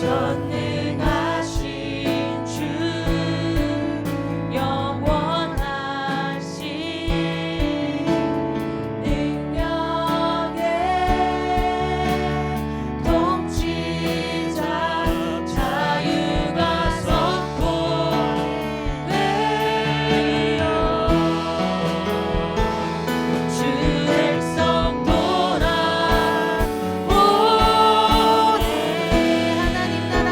전능하신 주 영원하신 능력의 통치자 자유가 선포되어 주 백성 돌아오네. 하나님 나라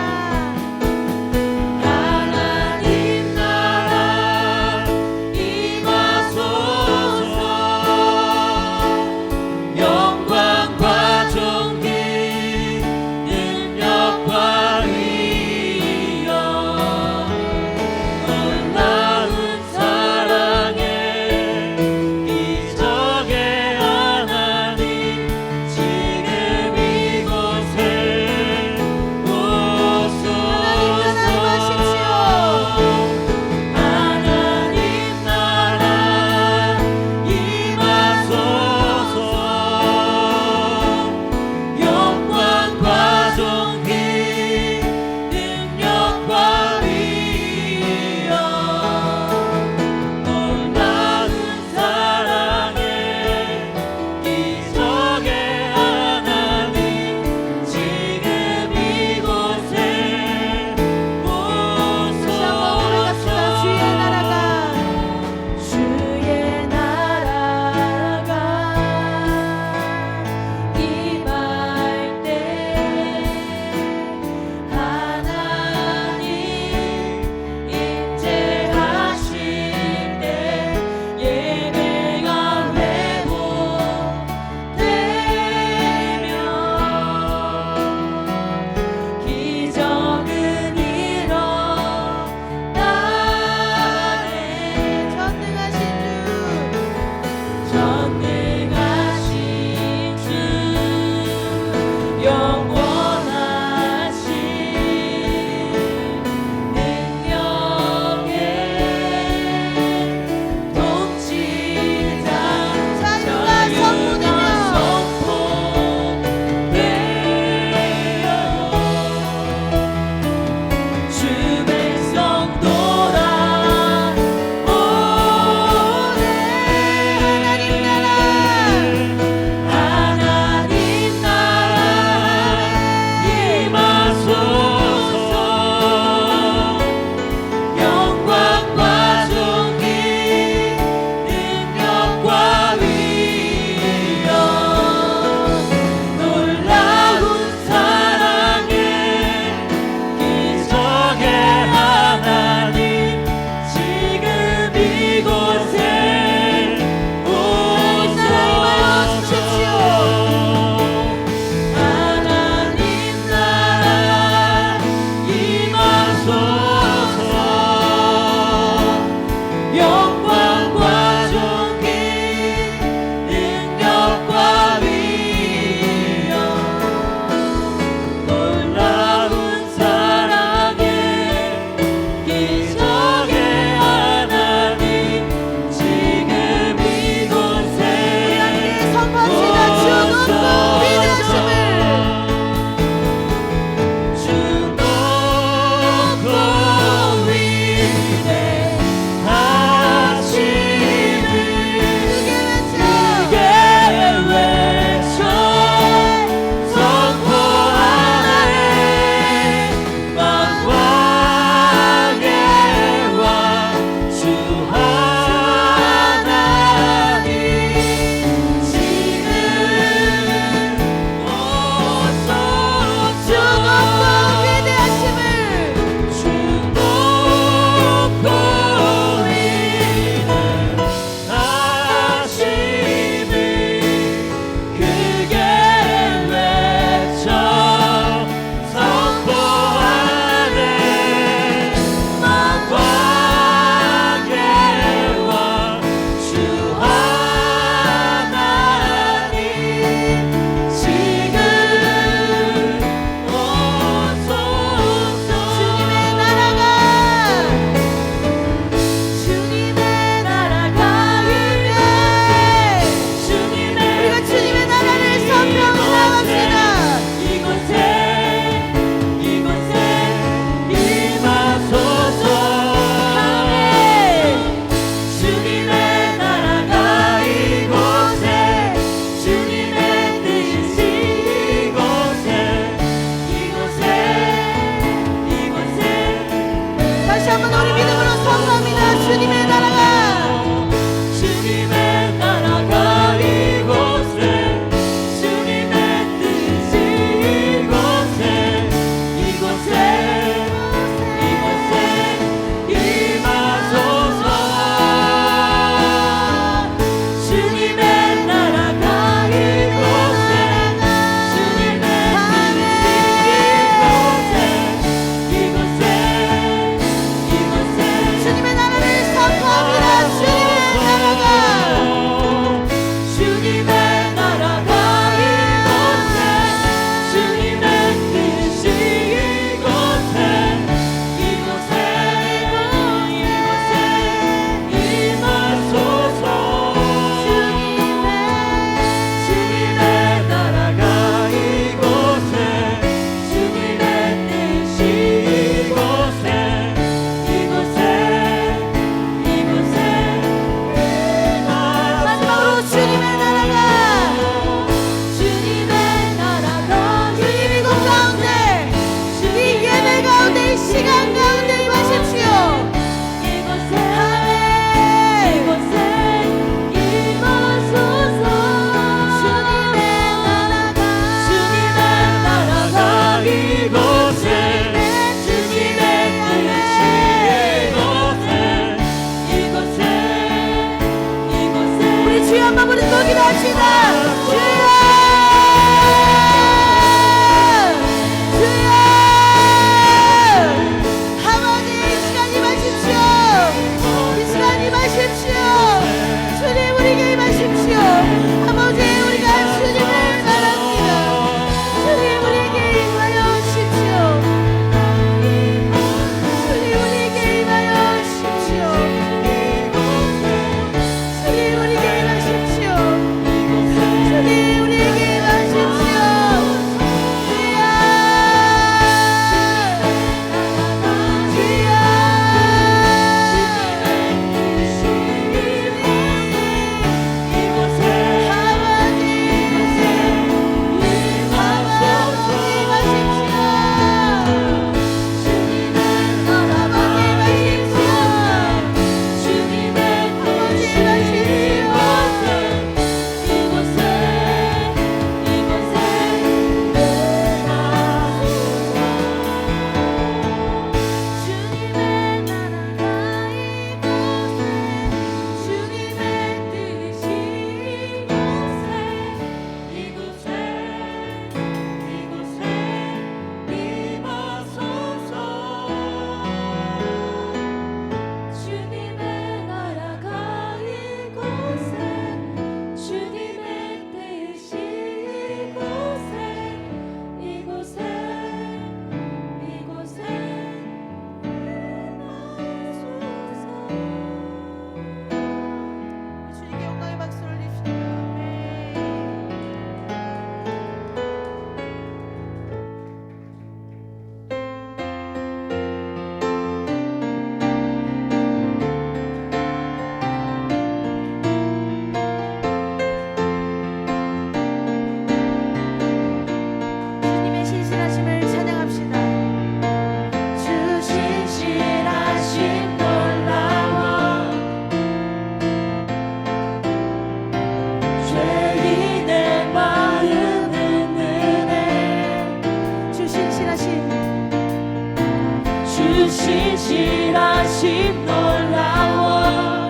신실하심 놀라워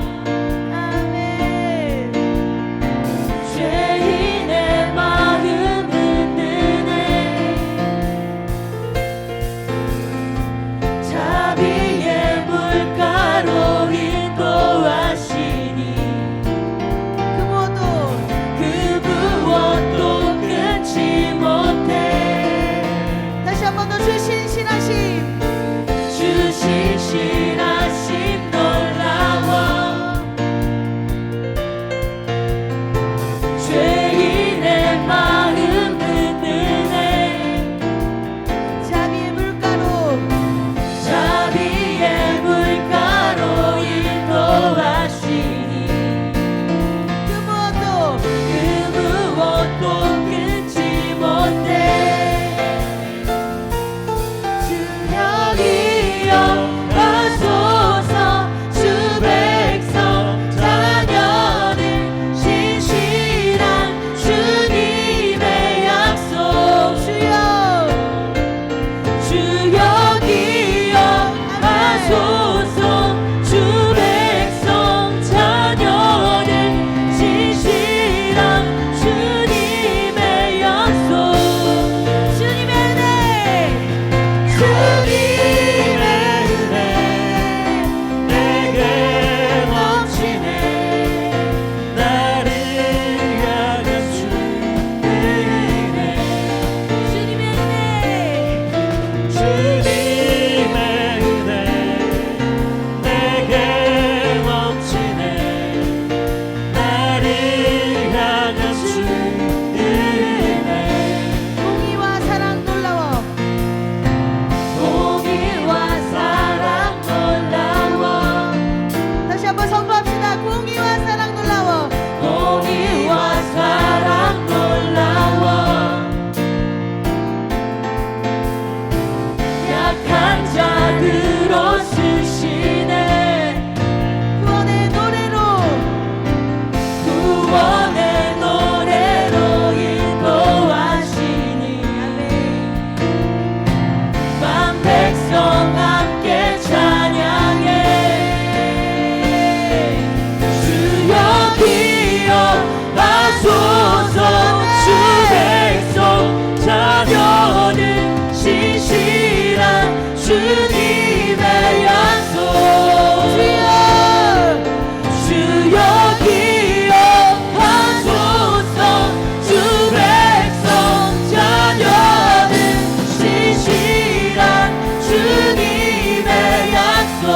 아멘. 죄인의 마음 흔드네 자비의 물가로 인도하시니 그 무엇도 끊지 못해 다시 한 번 더 주 신실하심 주 신실하심 놀라워 죄인의 마음 흔드네 자비의 물가로 자비의 물가로 인도하시니 그 무엇도 끊지 못해 주여 하소서 주 백성 자녀는 신실한 주님의 약속 주여 기억하소서 주 백성 자녀는 신실한 주님의 약속 주님의 은혜 내게 넘치네 나를 향한 주님의 은혜 주님의 은혜 내게 넘치네 나를 향한 주님의 은혜 공의와 사랑 놀라워 공의와 사랑 놀라워 다시 한번 선포합시다. 공의와 사랑 놀라워 공의와 사랑 놀라워 약한 자들로 쓰시네 구원의 노래로 구원의 노래로 인도하시니 만 백성 함께 찬양해 주여 기억하소서 주 백성 자녀는 신실한 주님의 약속 주여 기억하소서 주 백성 자녀는 신실한 주님의 약속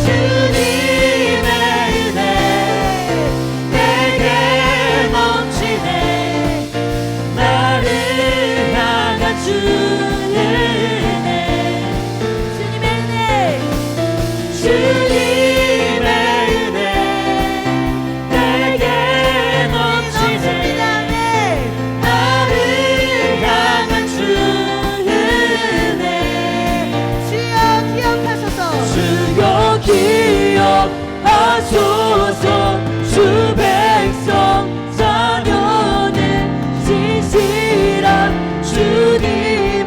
주님의 은혜 내게 넘치네 나를 향한 주의 은혜 주님의 은혜 주님의 은혜 내게 넘치네 나를 향한 주의 은혜 주여 기억하소서 주여 기억하소서 주 백성 자녀는 신실한 주님의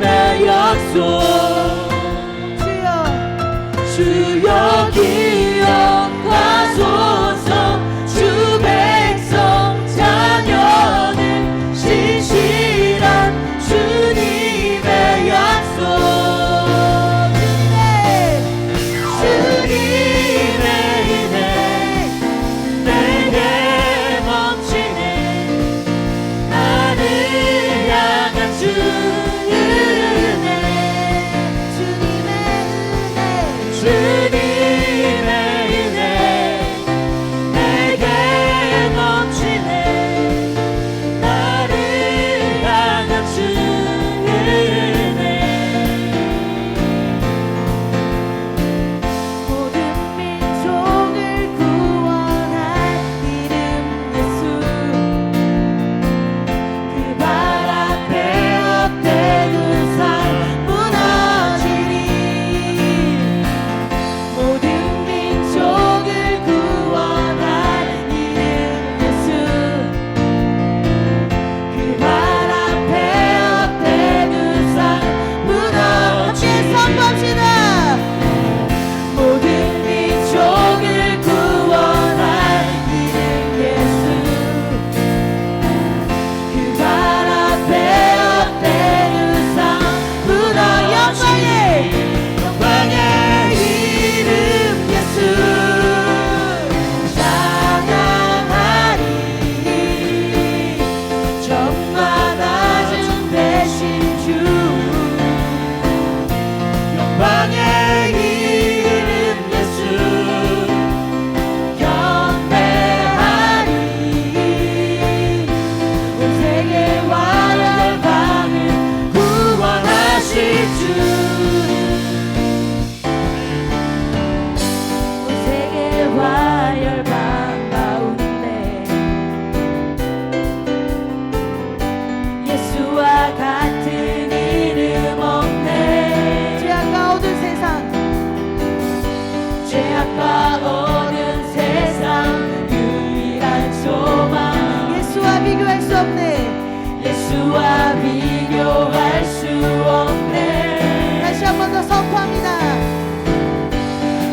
죄악과 어두운 세상 유일한 소망 예수와 비교할 수 없네. 예수와 비교할 수 없네. 다시 한 번 더 선포합니다.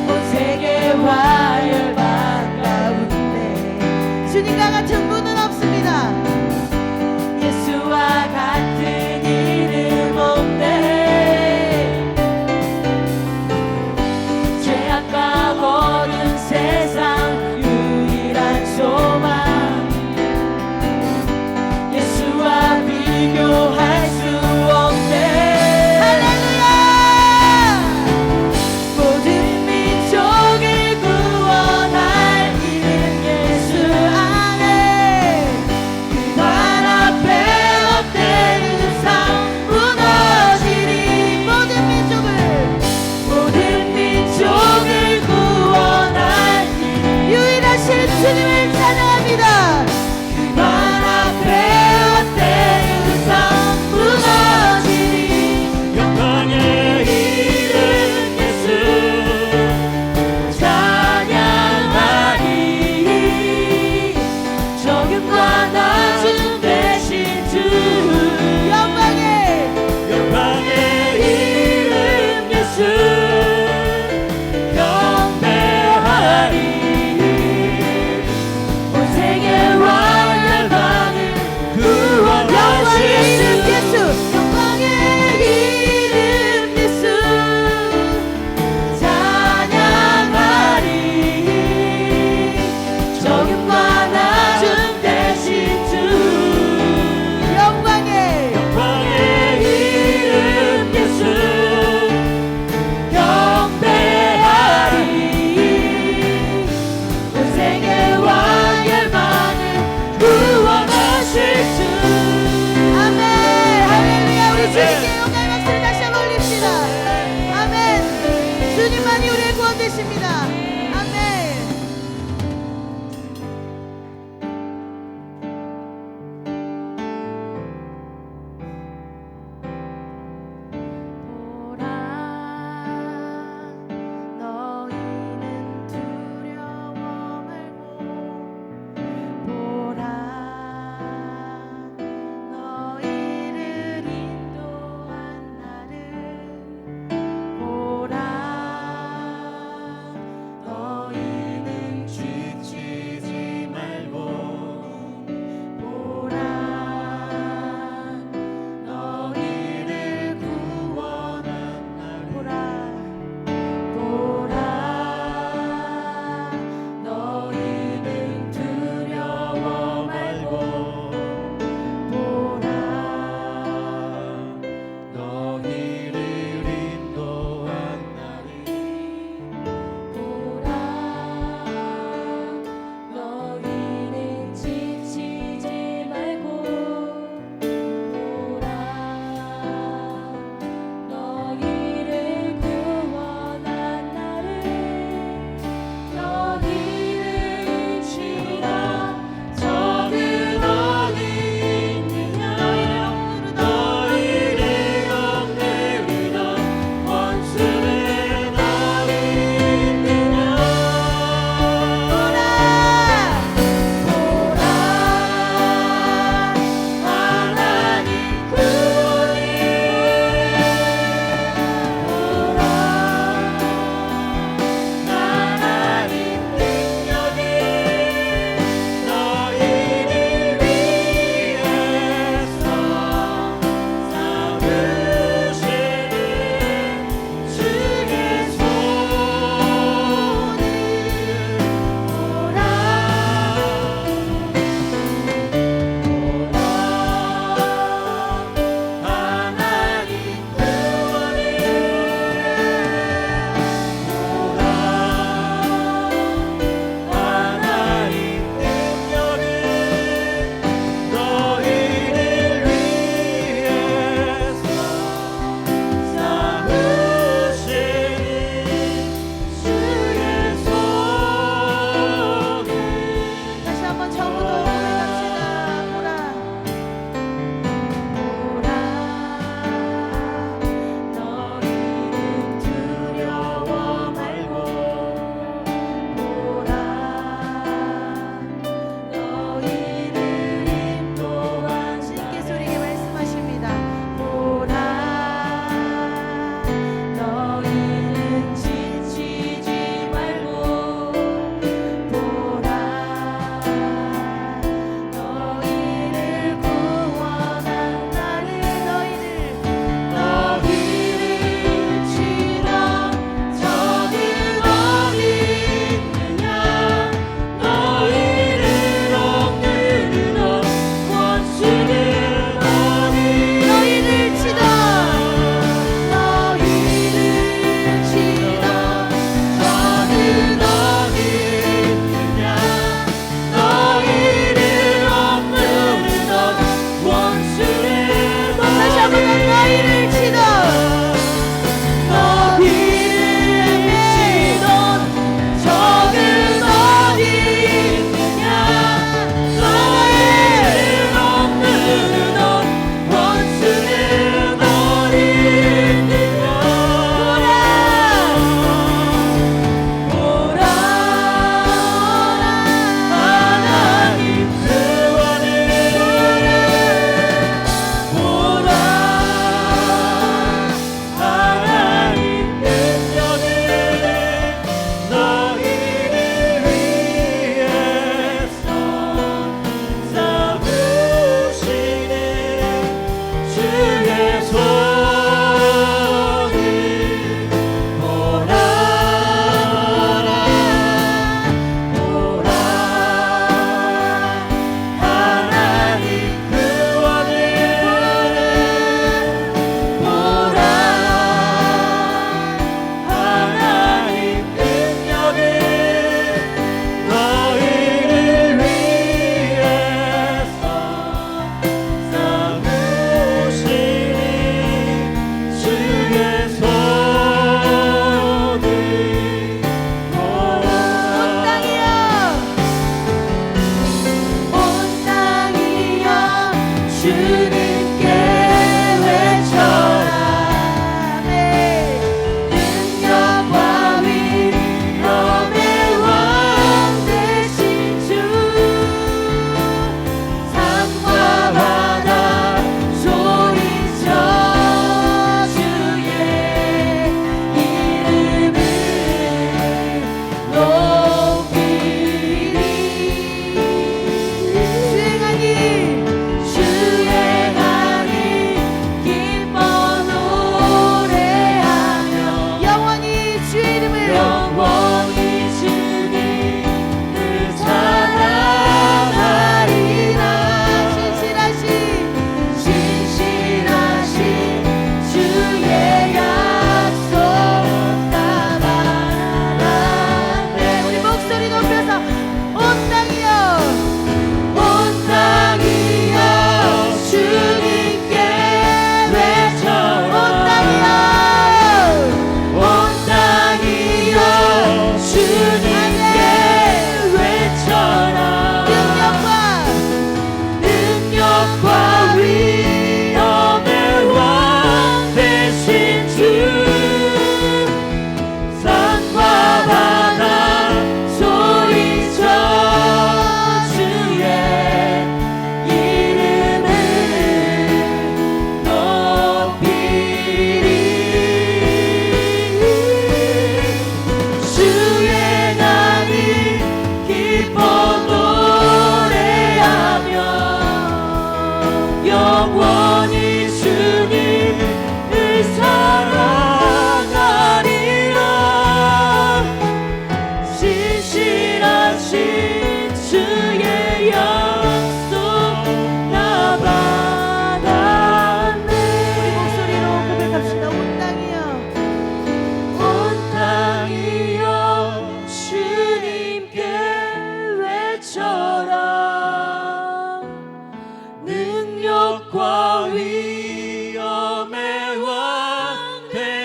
온 세계와 열방 가운데 주님과 같은 분은 없습니다. 예수와 같은 이름 없네. 죄악과 어두운 세상 유일한 소망 예수와 비교할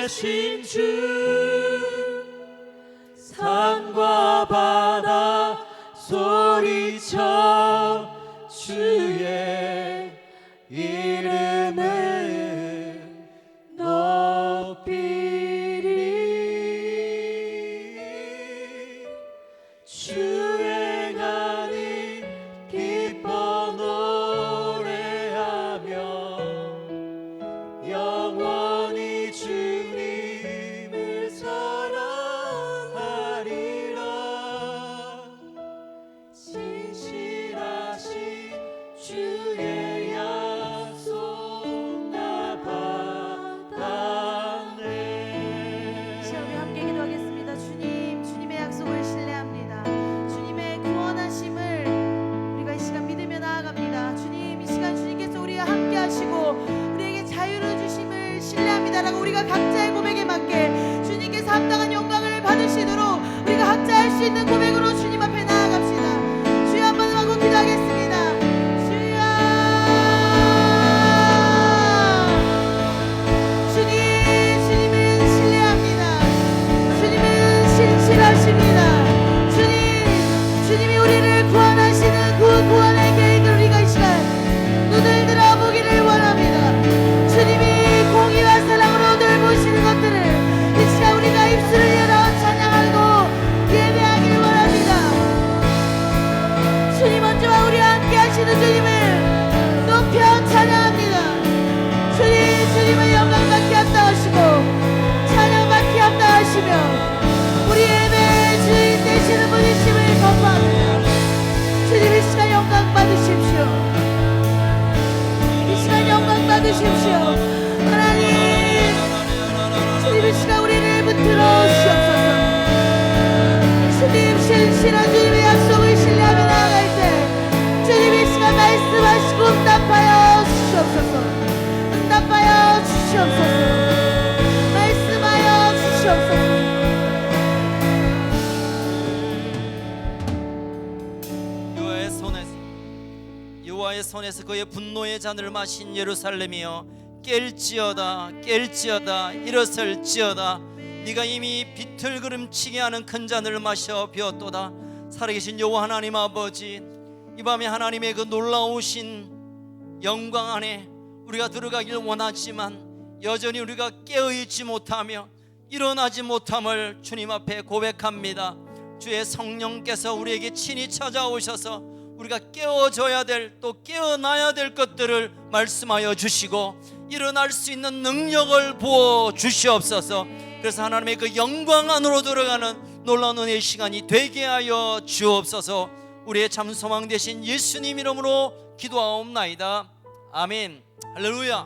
되신 주 산과 바다 소리쳐 주의 이름을 높이리 주행하니 기뻐 노래하며 영원히 주님을 사랑하리라 신실하신 주의 약속 나 받았네. 자, 우리 함께 기도하겠습니다. 주님, 주님의 약속을 신뢰합니다. 주님의 구원하심을 우리가 이 시간 믿으며 나아갑니다. 주님, 이 시간 주님께서 우리와 함께 하시고 우리에게 자유를 주심을 신뢰합니다라고 우리가 각자의 고백에 맞게 주님께서 합당한 영광을 받으시도록 우리가 각자 할 수 있는 고백으로 주님 앞에 나아갑시다. 주여 한번 하고 기도하겠습니다. 주여, 주님을 신뢰합니다. 주님은 신실하십니다. 주님이 우리를 구원하시는 그 구원의 계획을 우리가 이 시간 눈을 들어보기를 원합니다. 주님이 공의와 사랑으로 돌보시는 것들을 이 시간 우리가 입술을 열어 찬양하고 예배하길 원합니다. 주님 먼저와 우리와 함께 하시는 주님을 높여 찬양합니다. 주님은 영광받기 합당하시고 찬양받기 합당하시며 우리 예배의 주인 되시는 분이심을 선포합니다. 주님 이 시간 영광 받으십시오. 이 시간 영광 받으십시오. 하나님, 주님 이 시간 우리를 붙들어 주옵소서. 주님 신실한 주님의 약속을 신뢰하며 나아갈 때 주님 이 시간 말씀하시고 응답하여 주시옵소서. 응답하여 주시옵소서. 말씀하여 주시옵소서. 여호와의 손에서 그의 분노의 잔을 마신 예루살렘이여 깰지어다 깰지어다 일어설지어다 네가 이미 비틀그름치게 하는 큰 잔을 마셔 비었도다. 살아계신 여호와 하나님 아버지, 이 밤에 하나님의 그 놀라우신 영광 안에 우리가 들어가길 원하지만 여전히 우리가 깨어있지 못하며 일어나지 못함을 주님 앞에 고백합니다. 주의 성령께서 우리에게 친히 찾아오셔서 우리가 깨어져야 될, 또 깨어나야 될 것들을 말씀하여 주시고 일어날 수 있는 능력을 부어 주시옵소서. 그래서 하나님의 그 영광 안으로 들어가는 놀라운 은혜의 시간이 되게 하여 주옵소서. 우리의 참 소망 되신 예수님 이름으로 기도하옵나이다. 아멘. 할렐루야.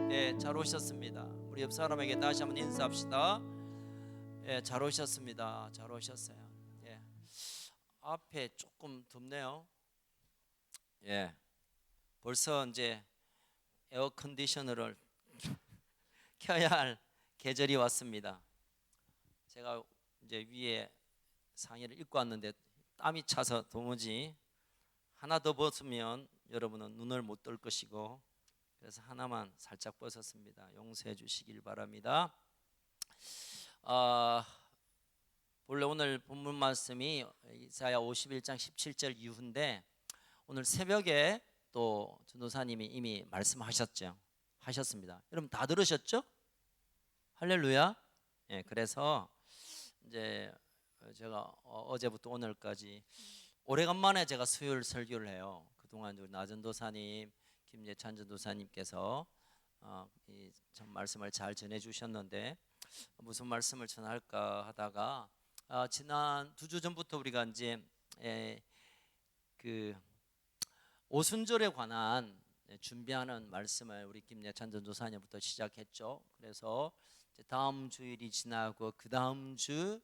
네, 잘 오셨습니다. 우리 옆 사람에게 다시 한번 인사합시다. 네, 잘 오셨습니다. 잘 오셨어요. 예. 앞에 조금 덥네요. 예. 벌써 이제 에어 컨디셔너를 켜야 할 계절이 왔습니다. 제가 이제 위에 상의를 입고 왔는데 땀이 차서 도무지 하나 더 벗으면 여러분은 눈을 못 뜰 것이고, 그래서 하나만 살짝 벗었습니다. 용서해 주시길 바랍니다. 원래 오늘 본문 말씀이 이사야 51장 17절 이후인데 오늘 새벽에 또 전도사님이 이미 말씀하셨습니다. 여러분 다 들으셨죠? 할렐루야. 예, 그래서 이제 제가 어제부터 오늘까지 오래간만에 제가 수요일 설교를 해요. 그동안 우리 나전도사님, 김예찬 전도사님께서 참 말씀을 잘 전해주셨는데 무슨 말씀을 전할까 하다가 지난 2주 전부터 우리가 이제 그 오순절에 관한 준비하는 말씀을 우리 김예찬 전도사님부터 시작했죠. 그래서 다음 주일이 지나고 그 다음 주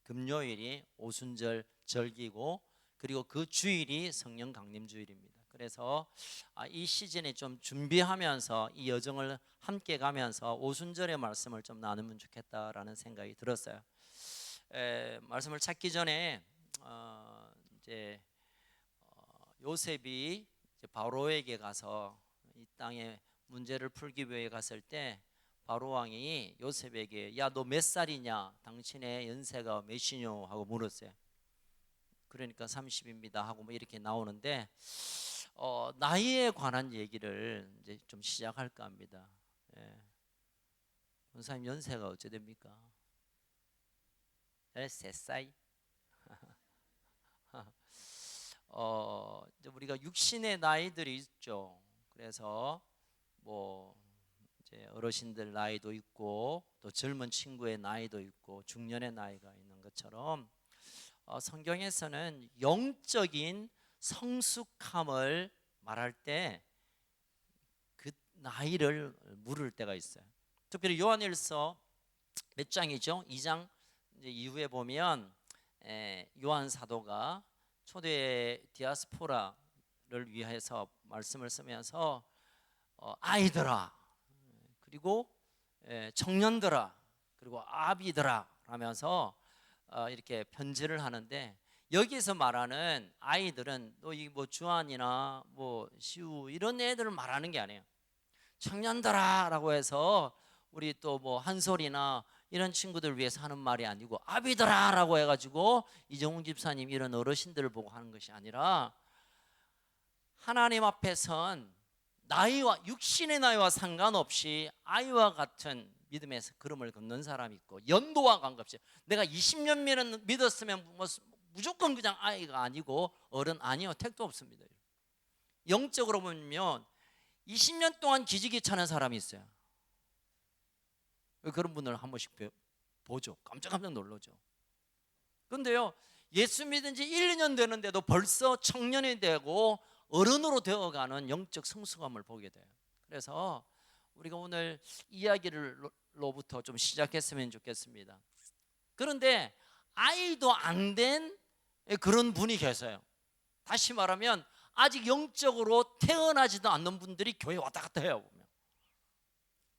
금요일이 오순절 절기고, 그리고 그 주일이 성령 강림 주일입니다. 그래서 이 시즌에 좀 준비하면서 이 여정을 함께 가면서 오순절의 말씀을 좀 나누면 좋겠다라는 생각이 들었어요. 말씀을 찾기 전에 이제 요셉이 이제 바로에게 가서 이 땅의 문제를 풀기 위해 갔을 때 바로 왕이 요셉에게 야 너 몇 살이냐 당신의 연세가 몇이뇨 하고 물었어요. 그러니까 30입니다 하고 뭐 이렇게 나오는데 나이에 관한 얘기를 이제 좀 시작할까 합니다. 예. 권사님 연세가 어째 됩니까? 13살? 이제 우리가 육신의 나이들이 있죠. 그래서 뭐 이제 어르신들 나이도 있고 또 젊은 친구의 나이도 있고 중년의 나이가 있는 것처럼 성경에서는 영적인 성숙함을 말할 때 그 나이를 물을 때가 있어요. 특별히 요한일서 몇 장이죠? 2장 이제 이후에 보면 요한 사도가 초대 디아스포라를 위해서 말씀을 쓰면서 아이들아 그리고 청년들아 그리고 아비들아 하면서 이렇게 편지를 하는데 여기서 말하는 아이들은 너희 뭐 주한이나 뭐 시우 이런 애들을 말하는 게 아니에요. 청년들아라고 해서 우리 또 뭐 한솔이나 이런 친구들 위해서 하는 말이 아니고 아비들아라고 해가지고 이정훈 집사님 이런 어르신들을 보고 하는 것이 아니라 하나님 앞에선 나이와 육신의 나이와 상관없이 아이와 같은 믿음에서 걸음을 걷는 사람이 있고 연도와 관계없이 내가 20년 믿었으면 무조건 그냥 아이가 아니고 어른 아니요 택도 없습니다. 영적으로 보면 20년 동안 기지개 차는 사람이 있어요. 그런 분을 한 번씩 보죠. 깜짝깜짝 놀라죠. 그런데요 예수 믿은 지 1, 2년 되는데도 벌써 청년이 되고 어른으로 되어가는 영적 성숙함을 보게 돼요. 그래서 우리가 오늘 이야기로부터 좀 시작했으면 좋겠습니다. 그런데 아이도 안 된 그런 분이 계세요. 다시 말하면 아직 영적으로 태어나지도 않는 분들이 교회 왔다 갔다 해요. 보면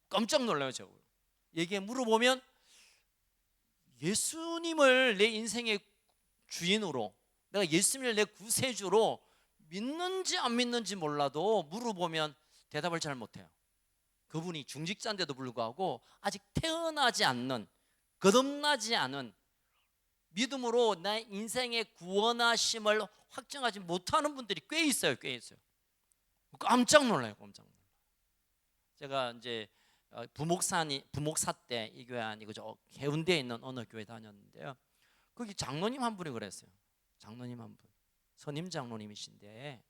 깜짝 놀라요. 제가 얘기에 물어보면 예수님을 내 인생의 주인으로 내가 예수님을 내 구세주로 믿는지 안 믿는지 몰라도 물어보면 대답을 잘 못해요. 그분이 중직자인데도 불구하고 아직 태어나지 않는 거듭나지 않은 믿음으로 내 인생의 구원하심을 확정하지 못하는 분들이 꽤 있어요. 꽤 있어요. 깜짝 놀라요. 깜짝 놀라요. 제가 이제 부목사 때 이 교회 아니고 저 해운대에 있는 어느 교회 다녔는데요. 거기 장로님 한 분이 그랬어요. 장로님 한 분, 선임 장로님이신데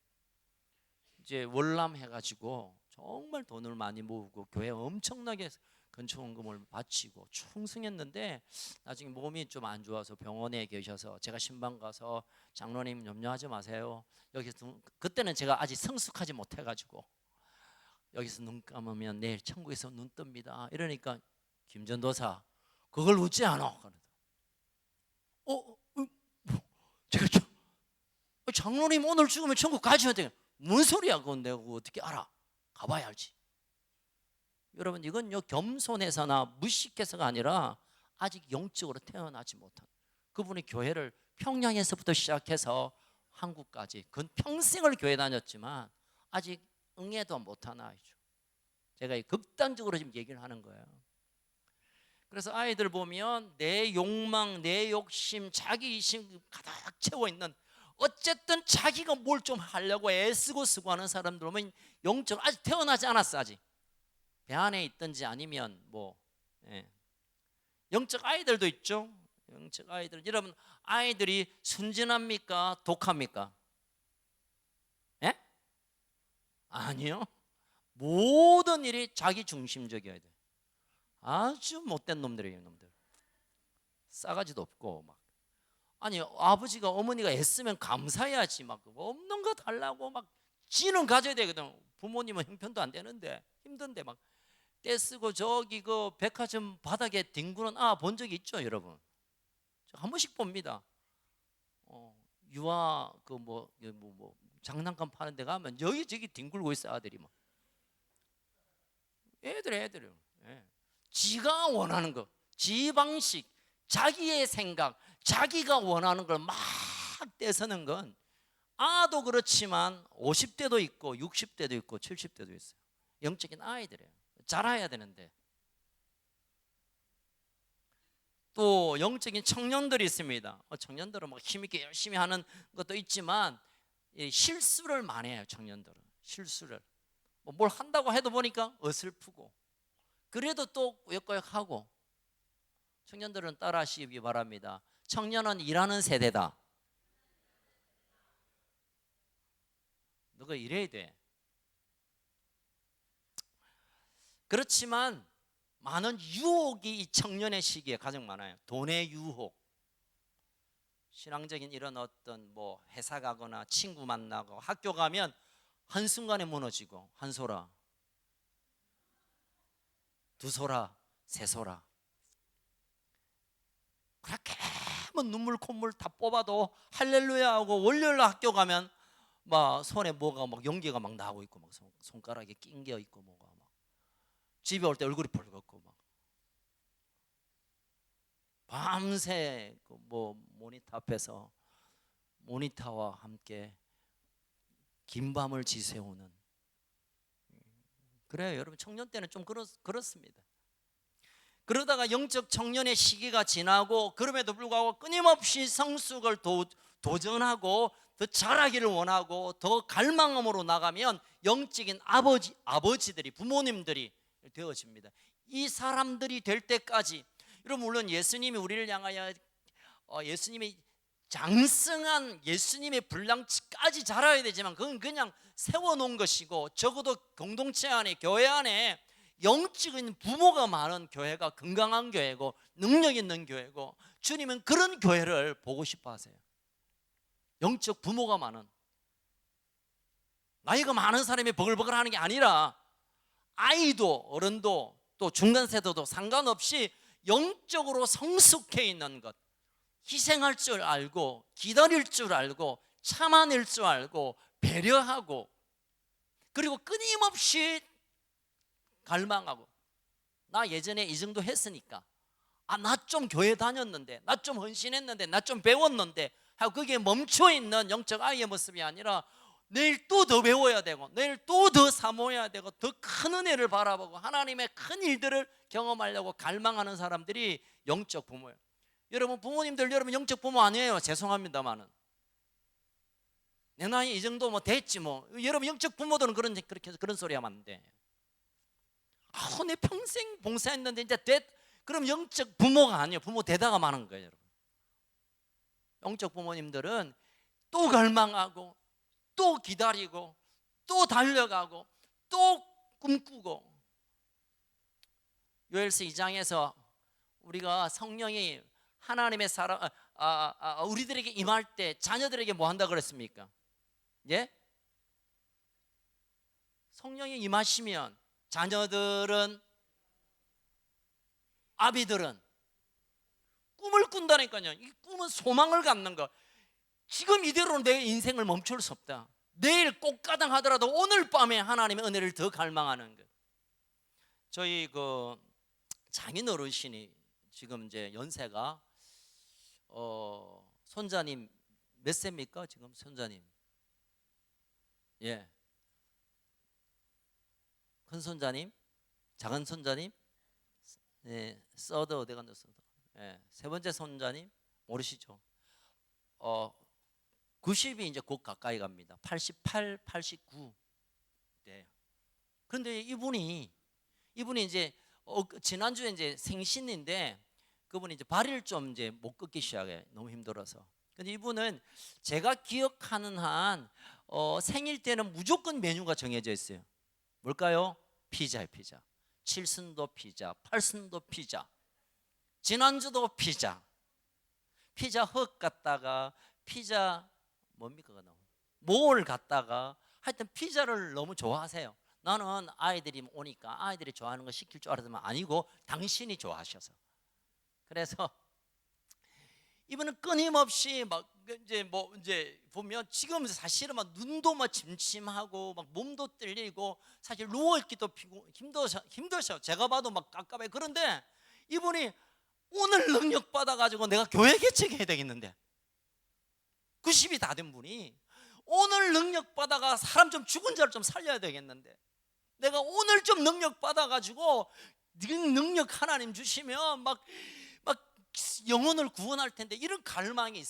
이제 월남 해가지고 정말 돈을 많이 모으고 교회 엄청나게 건축원금을 바치고 충성했는데 나중에 몸이 좀 안 좋아서 병원에 계셔서 제가 신방 가서 장로님 염려하지 마세요. 여기서 그때는 제가 아직 성숙하지 못해가지고 여기서 눈 감으면 내일 천국에서 눈 뜹니다. 이러니까 김전도사 그걸 웃지 않아. 제가 장로님 오늘 죽으면 천국 가셔야 돼. 뭔 소리야? 그건 내가 어떻게 알아? 가봐야 알지. 여러분 이건요 겸손해서나 무식해서가 아니라 아직 영적으로 태어나지 못한 그분이 교회를 평양에서부터 시작해서 한국까지 그건 평생을 교회 다녔지만 아직 응애도 못한 아이죠. 제가 극단적으로 지금 얘기를 하는 거예요. 그래서 아이들 보면 내 욕망, 내 욕심, 자기 이심 가득 채워 있는 어쨌든 자기가 뭘 좀 하려고 애쓰고 쓰고 하는 사람들 보면 영적으로 아직 태어나지 않았어. 아직 배 안에 있든지 아니면 뭐 영적 아이들도 있죠. 영적 아이들 여러분 아이들이 순진합니까? 독합니까? 예? 아니요. 모든 일이 자기 중심적이어야 돼. 아주 못된 놈들이에요. 놈들 싸가지도 없고 막 아니 아버지가 어머니가 애쓰면 감사해야지 막 없는 거 달라고 막 지는 가져야 되거든. 부모님은 형편도 안 되는데 힘든데 막 떼쓰고 저기 그 백화점 바닥에 뒹구는 본 적이 있죠 여러분? 한 번씩 봅니다. 유아 그 뭐 장난감 파는 데 가면 여기저기 뒹굴고 있어 아들이 막 애들 지가 원하는 거 지 방식 자기의 생각 자기가 원하는 걸 막 떼서는 건 아도 그렇지만 50대도 있고 60대도 있고 70대도 있어요. 영적인 아이들이에요. 자라야 되는데 또 영적인 청년들이 있습니다. 청년들은 뭐 힘있게 열심히 하는 것도 있지만 실수를 많이 해요. 청년들은 실수를 뭘 한다고 해도 보니까 어설프고 그래도 또 꾸역꾸역하고. 청년들은 따라하시기 바랍니다. 청년은 일하는 세대다. 너가 일해야 돼. 그렇지만 많은 유혹이 이 청년의 시기에 가장 많아요. 돈의 유혹, 신앙적인 이런 어떤 뭐 회사 가거나 친구 만나고 학교 가면 한순간에 무너지고, 한 소라, 두 소라, 세 소라. 그렇게 뭐 눈물 콧물 다 뽑아도 할렐루야 하고 월요일 학교 가면 막 손에 뭐가 막 연기가 막 나오고 있고 막 손가락에 낑겨 있고 뭐가 막 집에 올 때 얼굴이 붉었고 막 밤새 그 뭐 모니터 앞에서 모니터와 함께 긴 밤을 지새우는. 그래요 여러분, 청년 때는 좀 그렇습니다. 그러다가 영적 청년의 시기가 지나고 그럼에도 불구하고 끊임없이 성숙을 도전하고 더 잘하기를 원하고 더 갈망함으로 나가면 영적인 아버지들이, 부모님들이 되어집니다. 이 사람들이 될 때까지, 여러분 물론 예수님이 우리를 향하여 예수님이 장성한 예수님의 분량치까지 자라야 되지만 그건 그냥 세워놓은 것이고, 적어도 공동체 안에, 교회 안에 영적인 부모가 많은 교회가 건강한 교회고 능력 있는 교회고, 주님은 그런 교회를 보고 싶어 하세요. 영적 부모가 많은, 나이가 많은 사람이 버글버글 하는 게 아니라 아이도 어른도 또 중간 세대도 상관없이 영적으로 성숙해 있는 것, 희생할 줄 알고 기다릴 줄 알고 참아낼 줄 알고 배려하고, 그리고 끊임없이 갈망하고, 나 예전에 이 정도 했으니까, 나 좀 교회 다녔는데, 나 좀 헌신했는데, 나 좀 배웠는데 하고 거기에 멈춰있는 영적 아이의 모습이 아니라 내일 또 더 배워야 되고 내일 또 더 사모해야 되고 더 큰 은혜를 바라보고 하나님의 큰 일들을 경험하려고 갈망하는 사람들이 영적 부모예요. 여러분 부모님들, 여러분 영적 부모 아니에요. 죄송합니다만은 내 나이 이 정도 뭐 됐지 뭐. 여러분 영적 부모들은 그런 소리 하면 안 돼. 내 평생 봉사했는데 이제 그럼 영적 부모가 아니에요. 부모 되다가 마는 거예요. 여러분 영적 부모님들은 또 갈망하고 또 기다리고 또 달려가고 또 꿈꾸고. 요엘서 2장에서 우리가 성령이 하나님의 사랑 우리들에게 임할 때 자녀들에게 뭐 한다 그랬습니까? 예? 성령이 임하시면 자녀들은, 아비들은 꿈을 꾼다니까요. 이 꿈은 소망을 갖는 거. 지금 이대로는 내 인생을 멈출 수 없다. 내일 꽃가당 하더라도 오늘 밤에 하나님의 은혜를 더 갈망하는 것. 저희 그 장인 어르신이 지금 이제 연세가 손자님 몇 세입니까? 지금 손자님. 예. 큰 손자님, 작은 손자님, 예, 서드 어디 갔나 서드. 예, 세 번째 손자님 모르시죠? 90이 이제 곧 가까이 갑니다. 88, 89. 네. 그런데 이분이 이제 지난주에 이제 생신인데 그분이 이제 발을 좀 이제 못 걷기 시작해. 너무 힘들어서. 근데 이분은 제가 기억하는 한 생일 때는 무조건 메뉴가 정해져 있어요. 뭘까요? 피자예요, 피자. 7순도 피자, 8순도 피자. 지난주도 피자. 피자 헛 갔다가 피자 뭡니까 그거 몰 갔다가 하여튼 피자를 너무 좋아하세요. 나는 아이들이 오니까 아이들이 좋아하는 거 시킬 줄 알았더니 아니고 당신이 좋아하셔서. 그래서 이분은 끊임없이 막 이제 보면 지금 사실은 막 눈도 막 침침하고 막 몸도 떨리고 사실 누워 있기도 힘드셔. 제가 봐도 막 깝깝해. 그런데 이분이 오늘 능력 받아 가지고 내가 교회 개척해야 되겠는데, 90이 다 된 분이 오늘 능력 받아가 사람 좀 죽은 자를 좀 살려야 되겠는데, 내가 오늘 좀 능력 받아 가지고 능력 하나님 주시면 막 영혼을 구원할 텐데 이런 갈망이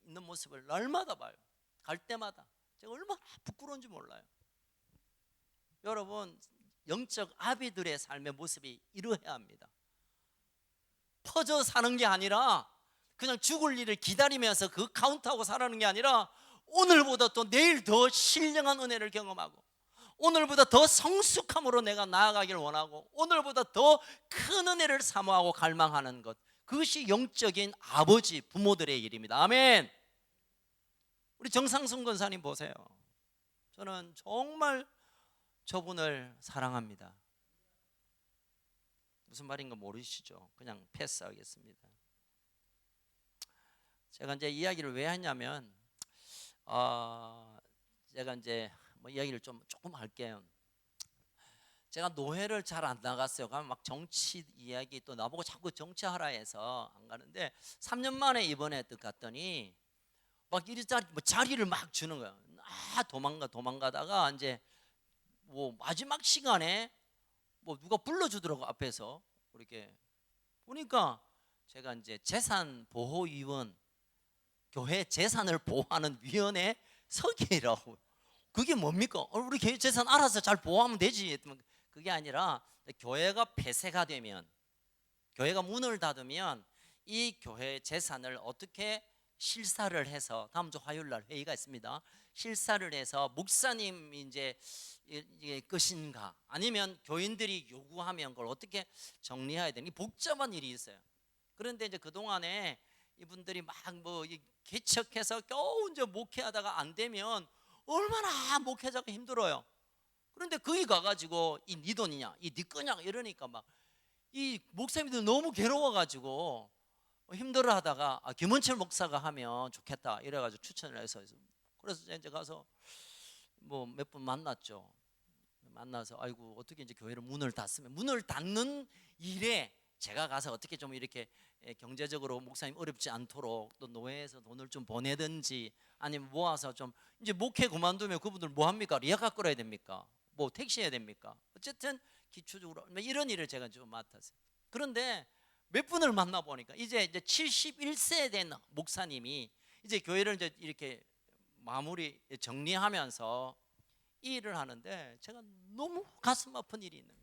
있는 모습을 날마다 봐요. 갈 때마다 제가 얼마나 부끄러운지 몰라요. 여러분, 영적 아비들의 삶의 모습이 이러해야 합니다. 퍼져 사는 게 아니라 그냥 죽을 일을 기다리면서 그 카운트하고 살아가는 게 아니라 오늘보다 또 내일 더 신령한 은혜를 경험하고 오늘보다 더 성숙함으로 내가 나아가길 원하고 오늘보다 더 큰 은혜를 사모하고 갈망하는 것, 그것이 영적인 아버지, 부모들의 일입니다. 아멘. 우리 정상순 권사님 보세요. 저는 정말 저분을 사랑합니다. 무슨 말인가 모르시죠? 그냥 패스하겠습니다. 제가 이제 이야기를 왜 하냐면 제가 이제 뭐 이야기를 조금 할게요. 제가 노회를 잘 안 나갔어요. 가면 막 정치 이야기, 또 나보고 자꾸 정치하라 해서 안 가는데 3년 만에 이번에 또 갔더니 막 이리저리 뭐 자리를 막 주는 거야. 도망가다가 이제 뭐 마지막 시간에 뭐 누가 불러주더라고. 앞에서 이렇게 보니까 제가 이제 재산보호위원, 교회 재산을 보호하는 위원회 서기라고. 그게 뭡니까? 우리 교회 재산 알아서 잘 보호하면 되지. 그게 아니라 교회가 폐쇄가 되면, 교회가 문을 닫으면 이 교회 재산을 어떻게 실사를 해서, 다음 주 화요일 날 회의가 있습니다. 실사를 해서 목사님이 이제 이게 끝인가, 아니면 교인들이 요구하면 그걸 어떻게 정리해야 되는, 복잡한 일이 있어요. 그런데 이제 그 동안에 이분들이 막 뭐 개척해서 겨우 이제 목회하다가 안 되면 얼마나 목회자가 힘들어요. 그런데 거기 가가지고 이 네 돈이냐, 이 네 거냐 이러니까 막 이 목사님들 너무 괴로워가지고 힘들어하다가 김원철 목사가 하면 좋겠다 이래가지고 추천을 해서, 그래서 이제 가서 뭐 몇 분 만났죠. 만나서 아이고 어떻게 이제 교회를 문을 닫으면, 문을 닫는 일에 제가 가서 어떻게 좀 이렇게 경제적으로 목사님 어렵지 않도록 또 노회에서 돈을 좀 보내든지 아니면 모아서 좀, 이제 목회 그만두면 그분들 뭐 합니까? 리아카 끌어야 됩니까? 뭐 택시 해야 됩니까? 어쨌든 기초적으로 이런 일을 제가 좀 맡았어요. 그런데 몇 분을 만나 보니까 이제 71세 된 목사님이 이제 교회를 이제 이렇게 마무리 정리하면서 이 일을 하는데 제가 너무 가슴 아픈 일이 있는 거예요.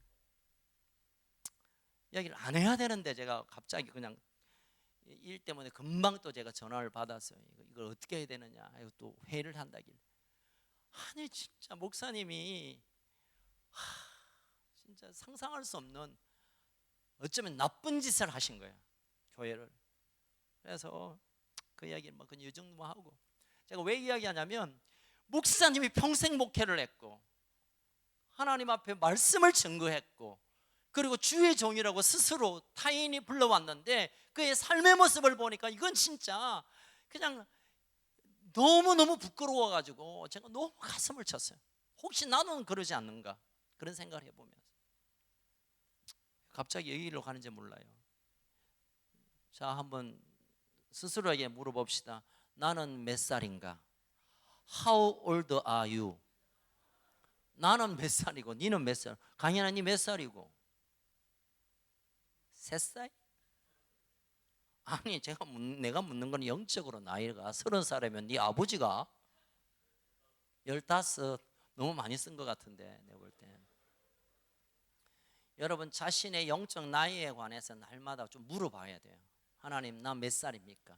이야기를 안 해야 되는데 제가 갑자기 그냥 일 때문에 금방 또 제가 전화를 받았어요. 이걸 어떻게 해야 되느냐, 또 회의를 한다길래. 아니 진짜 목사님이 진짜 상상할 수 없는, 어쩌면 나쁜 짓을 하신 거예요, 교회를. 그래서 그 이야기를 뭐 그냥 이 정도만 하고, 제가 왜 이야기하냐면 목사님이 평생 목회를 했고 하나님 앞에 말씀을 증거했고, 그리고 주의 종이라고 스스로 타인이 불러왔는데 그의 삶의 모습을 보니까 이건 진짜 그냥 너무너무 부끄러워가지고 제가 너무 가슴을 쳤어요. 혹시 나는 그러지 않는가, 그런 생각을 해보면서 갑자기 여기로 가는지 몰라요. 자, 한번 스스로에게 물어봅시다. 나는 몇 살인가? How old are you? 나는 몇 살이고 니는 몇 살? 강연아 니 몇 살이고? 3살? 아니 내가 묻는 건 영적으로 나이가 30살이면 네 아버지가 15, 너무 많이 쓴 것 같은데 내가 볼 때. 여러분 자신의 영적 나이에 관해서 날마다 좀 물어봐야 돼요. 하나님 나 몇 살입니까?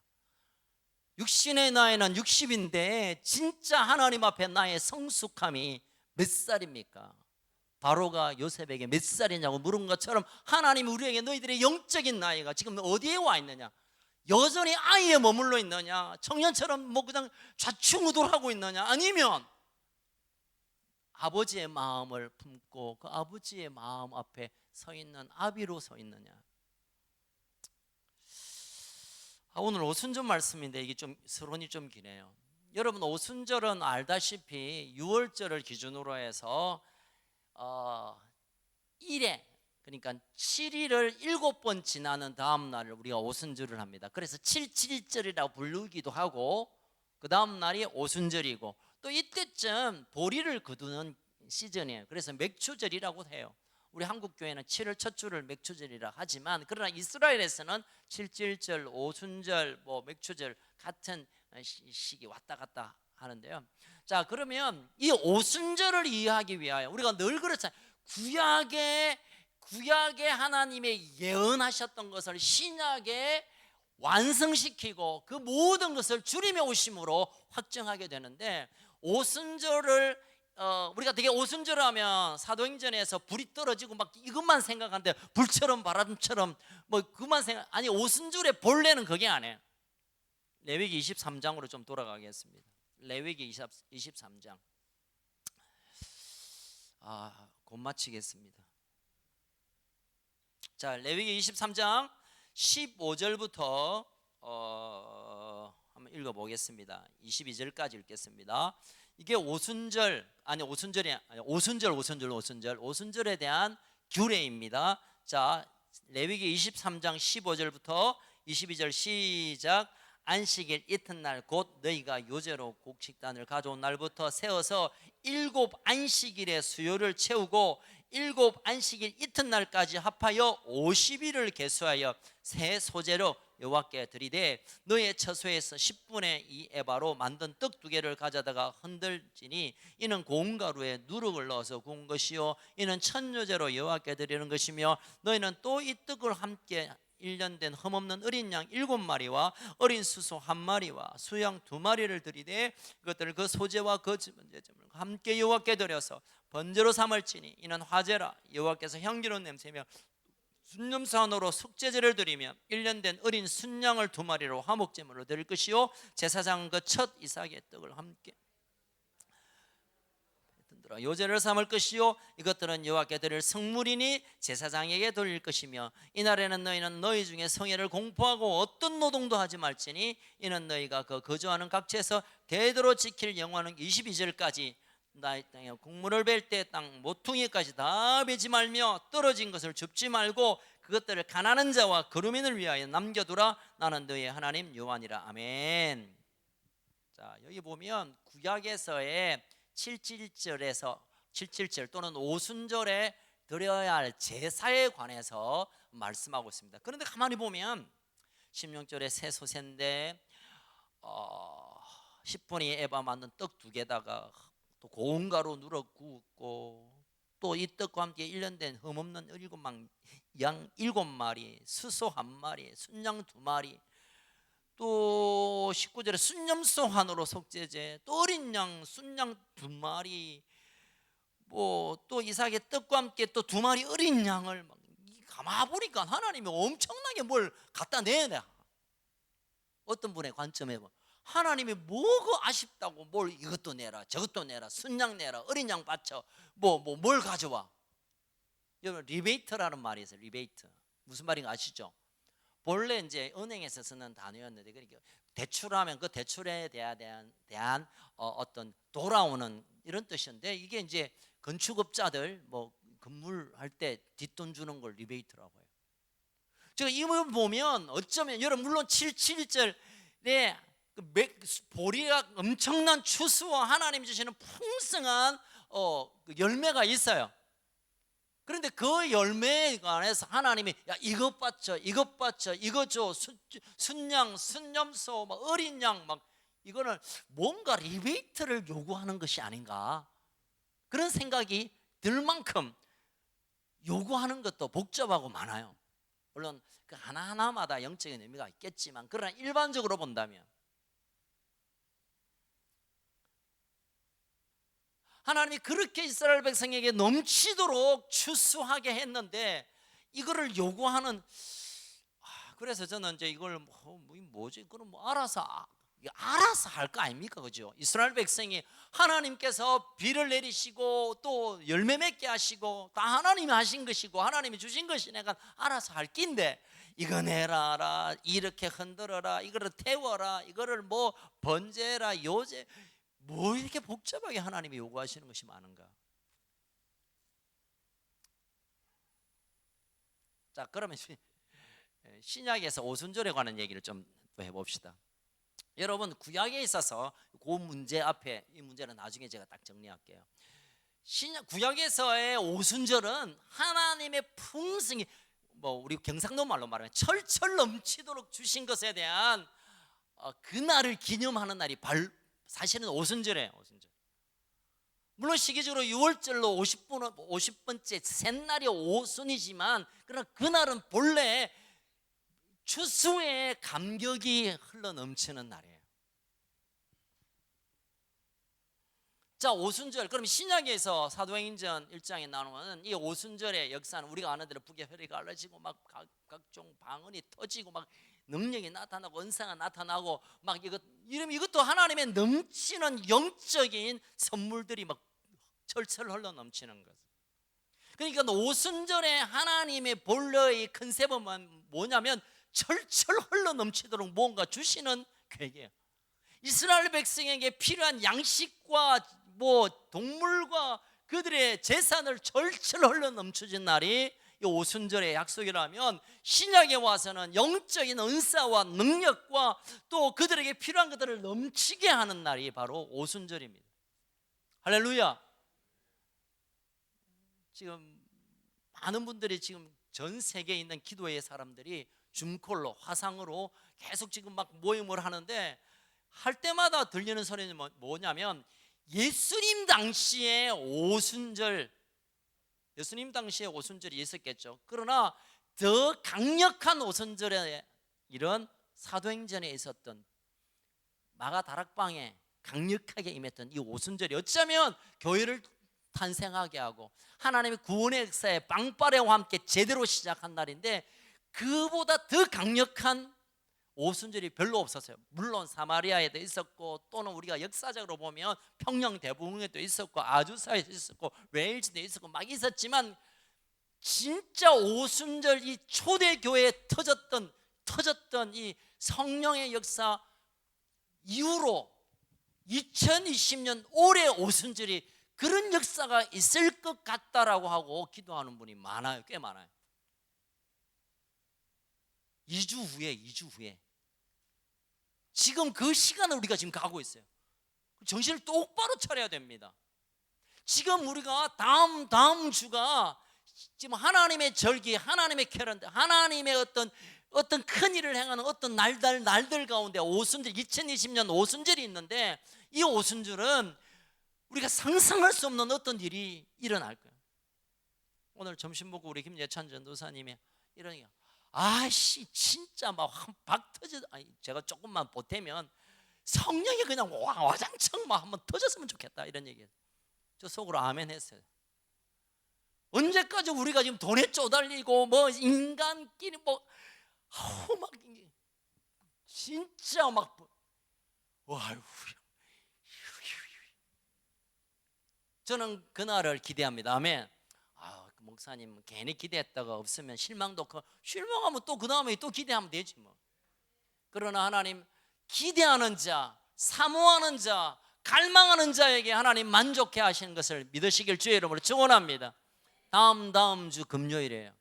육신의 나이는 60인데 진짜 하나님 앞에 나의 성숙함이 몇 살입니까? 바로가 요셉에게 몇 살이냐고 물은 것처럼 하나님이 우리에게 너희들의 영적인 나이가 지금 어디에 와 있느냐, 여전히 아이에 머물러 있느냐, 청년처럼 뭐 그냥 좌충우돌하고 있느냐, 아니면 아버지의 마음을 품고 그 아버지의 마음 앞에 서 있는 아비로 서 있느냐. 오늘 오순절 말씀인데 이게 좀 서론이 좀 기네요. 여러분 오순절은 알다시피 6월절을 기준으로 해서 1회, 그러니까 7일을 7번 지나는 다음 날을 우리가 오순절을 합니다. 그래서 7.7절이라고 부르기도 하고 그 다음 날이 오순절이고, 또 이때쯤 보리를 거두는 시즌이에요. 그래서 맥추절이라고 해요. 우리 한국 교회는 7월 첫 주를 맥추절이라 하지만 그러나 이스라엘에서는 칠칠절, 오순절, 뭐 맥추절 같은 시기 왔다 갔다 하는데요. 자, 그러면 이 오순절을 이해하기 위하여 우리가 늘 그렇잖아요. 구약에 하나님의 예언하셨던 것을 신약에 완성시키고 그 모든 것을 주님의 오심으로 확정하게 되는데, 오순절을 우리가 되게 오순절 하면 사도행전에서 불이 떨어지고 막 이것만 생각하는데, 불처럼 바람처럼 뭐 그만 생각, 아니 오순절의 본래는 그게 아니에요. 레위기 23장으로 좀 돌아가겠습니다. 레위기 23장. 곧 마치겠습니다. 자, 레위기 23장 15절부터 한번 읽어보겠습니다. 22절까지 읽겠습니다. 이게 오순절에 대한 규례입니다. 자, 레위기 23장 15절부터 22절 시작. 안식일 이튿날 곧 너희가 요제로 곡식단을 가져온 날부터 세어서 7 안식일의 수요를 채우고 7 안식일 이튿날까지 합하여 50일을 계수하여 새 소재로 여호와께 드리되, 너의 처소에서 10분의 2 에바로 만든 떡 2개를 가져다가 흔들지니 이는 고운 가루에 누룩을 넣어서 구운 것이요 이는 천요제로 여호와께 드리는 것이며, 너희는 또 이 떡을 함께 1년 된 흠없는 어린 양 7마리와 어린 수소 1마리와 수양 2마리를 드리되, 그것들을 그 소재와 그 번제점을 함께 여호와께 드려서 번제로 삼을지니 이는 화제라. 여호와께서 향기로운 냄새며 순념사원으로 속죄제를 드리며 1년 된 어린 순양을 2마리로 화목제물로 드릴 것이요 제사장은 그 첫 이삭의 떡을 함께 요제를 삼을 것이요 이것들은 여호와께 드릴 성물이니 제사장에게 드릴 것이며, 이날에는 너희는 너희 중에 성회를 공포하고 어떤 노동도 하지 말지니 이는 너희가 그 거주하는 각지에서 대대로 지킬 영원한 22절까지 나의 땅에 국물을 벨 때 땅 모퉁이까지 다 베지 말며 떨어진 것을 줍지 말고 그것들을 가난한 자와 거류민을 위하여 남겨두라. 나는 너희의 하나님 여호와니라. 아멘. 자, 여기 보면 구약에서의 77절 또는 오순절에 드려야 할 제사에 관해서 말씀하고 있습니다. 그런데 가만히 보면 16절에 새 소새인데 10분의 에바 만든 떡 2개다가 또 고운 가루 누러 구웠고, 또 이 떡과 함께 1년 된 흠없는 양 7마리, 수소 1마리, 순양 2마리, 또 19절에 순념소 환으로 속죄제, 또 어린 양 순양 2마리, 뭐 또 이삭의 떡과 함께 또 2마리 어린 양을 가만 보니까 하나님이 엄청나게 뭘 갖다 내냐. 어떤 분의 관점에 보면 하나님이 뭐가 아쉽다고 뭘 이것도 내라 저것도 내라 순양 내라 어린 양 바쳐 뭘 가져와. 여러분 리베이트라는 말이 있어요. 리베이트 무슨 말인가 아시죠? 본래 이제 은행에서 쓰는 단어였는데, 그러니까 대출하면 그 대출에 대한 어떤 돌아오는 이런 뜻인데, 이게 이제 건축업자들 뭐 건물할 때 뒷돈 주는 걸 리베이트라고 해요. 제가 이걸 보면 어쩌면 여러분 물론 77절에 보리가 엄청난 추수와 하나님 주시는 풍성한 열매가 있어요. 그런데 그 열매에 관해서 하나님이 야 이것 바쳐 이것 바쳐 이거 줘 순양 순념소 막 어린 양 막 이거는 뭔가 리베이트를 요구하는 것이 아닌가, 그런 생각이 들 만큼 요구하는 것도 복잡하고 많아요. 물론 그 하나하나마다 영적인 의미가 있겠지만, 그러나 일반적으로 본다면 하나님이 그렇게 이스라엘 백성에게 넘치도록 추수하게 했는데 이거를 요구하는, 그래서 저는 이제 이걸 뭐지? 그럼 알아서 할 거 아닙니까, 그죠? 이스라엘 백성이 하나님께서 비를 내리시고 또 열매 맺게 하시고 다 하나님이 하신 것이고 하나님이 주신 것이 내가 알아서 할 낀데, 이거 내라라, 이렇게 흔들어라, 이거를 태워라, 이거를 뭐 번제라, 요제, 뭐 이렇게 복잡하게 하나님이 요구하시는 것이 많은가? 자, 그러면 신약에서 오순절에 관한 얘기를 좀 해봅시다. 여러분 구약에 있어서 그 문제 앞에, 이 문제는 나중에 제가 딱 정리할게요. 신약 구약에서의 오순절은 하나님의 풍성이 우리 경상도 말로 말하면 철철 넘치도록 주신 것에 대한 그날을 기념하는 날이 사실은 오순절이에요. 오순절. 물론 시기적으로 6월절로 50번째 셋날이 오순이지만 그러나 그날은 본래 추수의 감격이 흘러 넘치는 날이에요. 자, 오순절. 그럼 신약에서 사도행전 1장에 나오는 이 오순절의 역사는 우리가 아는 대로 북의 혈이 갈라지고 막 각종 방언이 터지고 막 능력이 나타나고 은사가 나타나고 막 이것도 하나님의 넘치는 영적인 선물들이 막 철철 흘러 넘치는 것. 그러니까 오순절에 하나님의 본래의 컨셉은 뭐냐면 철철 흘러 넘치도록 뭔가 주시는 계획이에요. 이스라엘 백성에게 필요한 양식과 동물과 그들의 재산을 철철 흘러 넘쳐진 날이 이 오순절의 약속이라면, 신약에 와서는 영적인 은사와 능력과 또 그들에게 필요한 것들을 넘치게 하는 날이 바로 오순절입니다. 할렐루야. 지금 많은 분들이 지금 전 세계에 있는 기도의 사람들이 줌콜로 화상으로 계속 지금 막 모임을 하는데, 할 때마다 들리는 소리는 뭐냐면 예수님 당시에 오순절이 있었겠죠. 그러나 더 강력한 오순절에 이런 사도행전에 있었던 마가다락방에 강력하게 임했던 이 오순절이 어쩌면 교회를 탄생하게 하고 하나님의 구원의 역사에 빵빠레와 함께 제대로 시작한 날인데, 그보다 더 강력한 오순절이 별로 없었어요. 물론 사마리아에도 있었고, 또는 우리가 역사적으로 보면 평양 대부흥에도 있었고, 아주사에도 있었고, 웨일즈도 있었고 막 있었지만, 진짜 오순절 이 초대교회에 터졌던 이 성령의 역사 이후로 2020년 올해 오순절이 그런 역사가 있을 것 같다라고 하고 기도하는 분이 많아요. 꽤 많아요. 2주 후에 지금 그 시간을 우리가 지금 가고 있어요. 정신을 똑바로 차려야 됩니다. 지금 우리가 다음 주가 지금 하나님의 절기, 하나님의 캘런더, 하나님의 어떤 큰 일을 행하는 어떤 날들 가운데 오순절, 2020년 오순절이 있는데, 이 오순절은 우리가 상상할 수 없는 어떤 일이 일어날 거예요. 오늘 점심 먹고 우리 김예찬 전도사님이 이러니까, 진짜 막 박 터져. 제가 조금만 보태면 성령이 그냥 와장창 막 한번 터졌으면 좋겠다 이런 얘기예요. 저 속으로 아멘 했어요. 언제까지 우리가 지금 돈에 쪼달리고 인간끼리 막 진짜 막 저는 그날을 기대합니다. 아멘. 목사님 괜히 기대했다가 없으면 실망도 실망하면 또 그 다음에 또 기대하면 되지 뭐. 그러나 하나님, 기대하는 자, 사모하는 자, 갈망하는 자에게 하나님 만족해 하시는 것을 믿으시길 주의 이름으로 축원합니다. 다음 주 금요일이에요.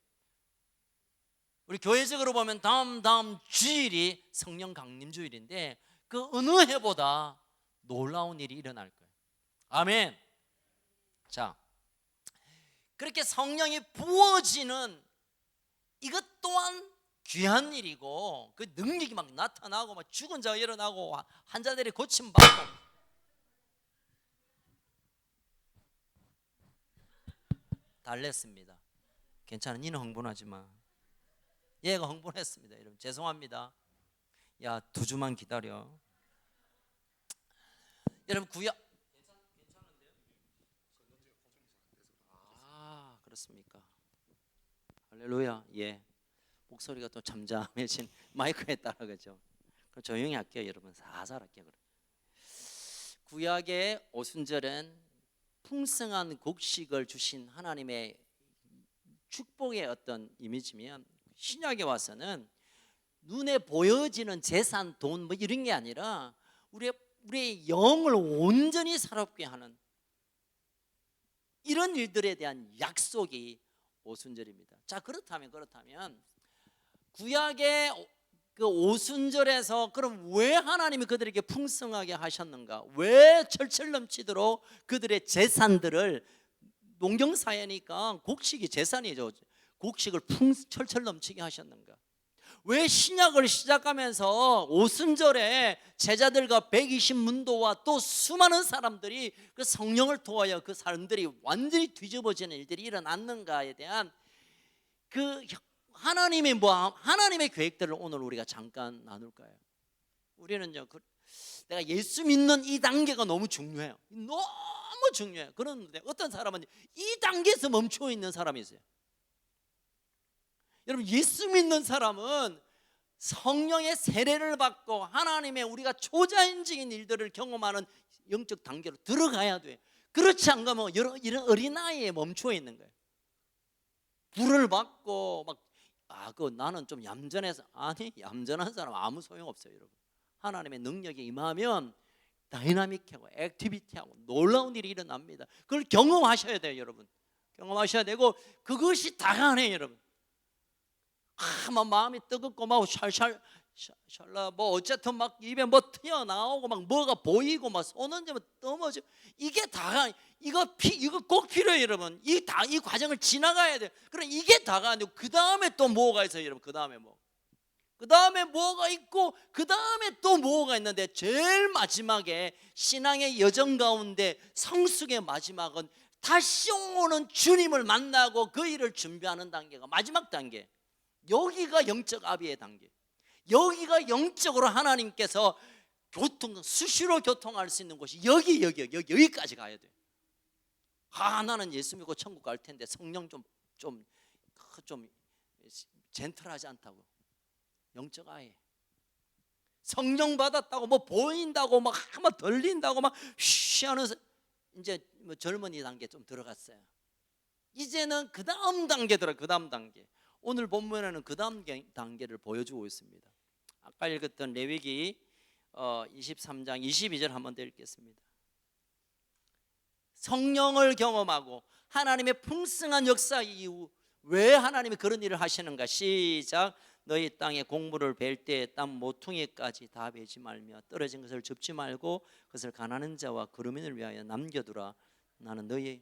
우리 교회적으로 보면 다음 주일이 성령 강림 주일인데, 그 어느 해보다 놀라운 일이 일어날 거예요. 아멘. 자, 그렇게 성령이 부어지는 이것 또한 귀한 일이고, 그 능력이 막 나타나고 막 죽은 자가 일어나고 환자들이 고침받고, 달랬습니다. 괜찮아, 니는 흥분하지 마. 얘가 흥분했습니다. 여러분 죄송합니다. 야, 2주만 기다려. 여러분 괜찮은데요? 그렇습니까? 할렐루야. 예. 목소리가 또 잠잠해진 마이크에 따라 그죠? 그럼 조용히 할게요, 여러분. 살살 할게요. 그럼. 구약의 오순절은 풍성한 곡식을 주신 하나님의 축복의 어떤 이미지면, 신약에 와서는 눈에 보여지는 재산, 돈 이런 게 아니라 우리의 영을 온전히 살아있게 하는 이런 일들에 대한 약속이 오순절입니다. 자, 그렇다면 구약의 그 오순절에서 그럼 왜 하나님이 그들에게 풍성하게 하셨는가? 왜 철철 넘치도록 그들의 재산들을 농경 사회니까 곡식이 재산이죠. 곡식을 철철 넘치게 하셨는가? 왜 신약을 시작하면서 오순절에 제자들과 120문도와 또 수많은 사람들이 그 성령을 통하여 그 사람들이 완전히 뒤집어지는 일들이 일어났는가에 대한 그 하나님의 계획들을 오늘 우리가 잠깐 나눌까요? 우리는요, 내가 예수 믿는 이 단계가 너무 중요해요. 너무 중요해요. 그런데 어떤 사람은 이 단계에서 멈춰 있는 사람이 있어요. 여러분, 예수 믿는 사람은 성령의 세례를 받고 하나님의 우리가 초자연적인 일들을 경험하는 영적 단계로 들어가야 돼요. 그렇지 않으면 이런 어린아이에 멈춰 있는 거예요. 불을 받고 나는 좀 얌전해서, 아니, 얌전한 사람 아무 소용없어요. 여러분, 하나님의 능력이 임하면 다이나믹하고 액티비티하고 놀라운 일이 일어납니다. 그걸 경험하셔야 돼요. 여러분, 경험하셔야 되고 그것이 다가네. 여러분, 막 마음이 뜨겁고 막 샬샬 뭐 어쨌든 막 입에 뭐 튀어나오고 막 뭐가 보이고 막 손은 좀 넘어져. 이게 다가, 이거 꼭 필요해요. 여러분, 이 과정을 지나가야 돼요. 그럼 이게 다가 아니고 그 다음에 또 뭐가 있어요. 여러분, 그 다음에 뭐가 있고 그 다음에 또 뭐가 있는데, 제일 마지막에 신앙의 여정 가운데 성숙의 마지막은 다시 오는 주님을 만나고 그 일을 준비하는 단계가 마지막 단계. 여기가 영적 아비의 단계. 여기가 영적으로 하나님께서 수시로 교통할 수 있는 곳이 여기까지 가야 돼요. 나는 예수 믿고 천국 갈 텐데 성령 좀 젠틀하지 않다고. 영적 아이. 성령 받았다고 뭐 보인다고 막 들린다고 막 쉬하는, 이제 뭐 젊은이 단계 좀 들어갔어요. 이제는 그 다음 단계 그 다음 단계. 오늘 본문에는 그 다음 단계를 보여주고 있습니다. 아까 읽었던 레위기 23장 22절 한번 더 읽겠습니다. 성령을 경험하고 하나님의 풍성한 역사 이후 왜 하나님이 그런 일을 하시는가? 시작. 너희 땅에 곡물을 벨 때 땅 모퉁이까지 다 베지 말며 떨어진 것을 줍지 말고 그것을 가난한 자와 거류민을 위하여 남겨두라. 나는 너희.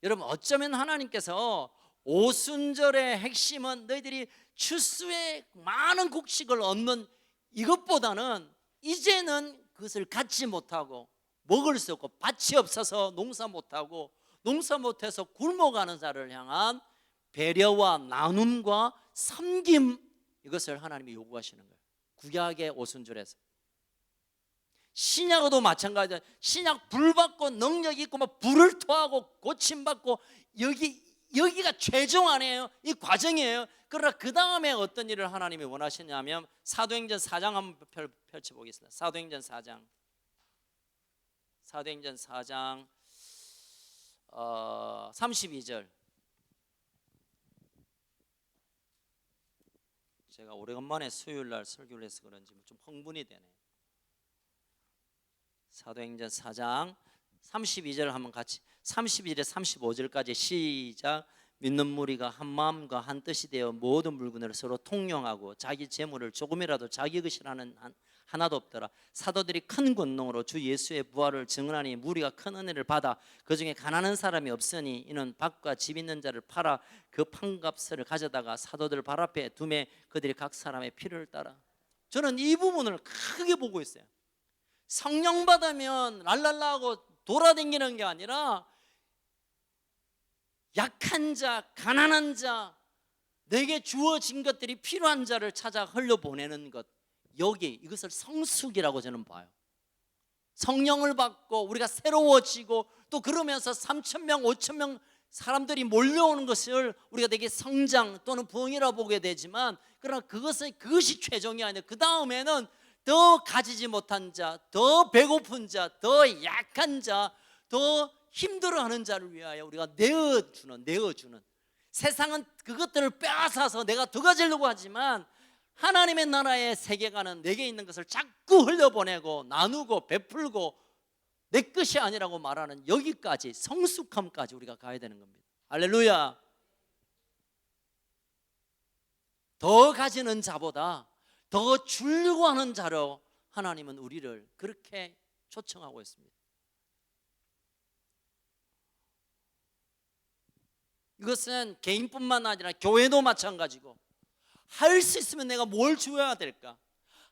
여러분, 어쩌면 하나님께서 오순절의 핵심은 너희들이 추수의 많은 곡식을 얻는 이것보다는 이제는 그것을 갖지 못하고 먹을 수 없고 밭이 없어서 농사 못하고 농사 못해서 굶어가는 자를 향한 배려와 나눔과 섬김, 이것을 하나님이 요구하시는 거예요. 구약의 오순절에서. 신약도 마찬가지예요. 신약 불 받고 능력 있고 막 불을 토하고 고침 받고 여기가 최종 아니에요. 이 과정이에요. 그러나 그 다음에 어떤 일을 하나님이 원하시냐면 사도행전 4장 한번 펼쳐보겠습니다. 사도행전 4장 32절. 제가 오래간만에 수요일날 설교를 해서 그런지 좀 흥분이 되네요. 사도행전 4장 32절 한번 같이, 32절에 35절까지 시작. 믿는 무리가 한 마음과 한 뜻이 되어 모든 물건을 서로 통용하고 자기 재물을 조금이라도 자기 것이라는 하나도 없더라. 사도들이 큰 권능으로 주 예수의 부활을 증언하니 무리가 큰 은혜를 받아 그 중에 가난한 사람이 없으니 이는 밭과 집 있는 자를 팔아 그 판값을 가져다가 사도들 발 앞에 두매 그들이 각 사람의 필요를 따라. 저는 이 부분을 크게 보고 있어요. 성령 받으면 랄랄라 하고 돌아다니는 게 아니라 약한 자, 가난한 자, 내게 주어진 것들이 필요한 자를 찾아 흘려보내는 것, 이것을 성숙이라고 저는 봐요. 성령을 받고 우리가 새로워지고 또 그러면서 3,000명, 5,000명 사람들이 몰려오는 것을 우리가 되게 성장 또는 부흥이라고 보게 되지만, 그러나 그것이 최종이 아니라 그 다음에는 더 가지지 못한 자, 더 배고픈 자, 더 약한 자, 더 힘들어하는 자를 위하여 우리가 내어주는. 세상은 그것들을 빼앗아서 내가 더 가지려고 하지만 하나님의 나라의 세계관은 내게 있는 것을 자꾸 흘려보내고 나누고 베풀고 내 것이 아니라고 말하는 여기까지, 성숙함까지 우리가 가야 되는 겁니다. 할렐루야. 더 가지는 자보다 더 주려고 하는 자로 하나님은 우리를 그렇게 초청하고 있습니다. 이것은 개인뿐만 아니라 교회도 마찬가지고, 할 수 있으면 내가 뭘 줘야 될까?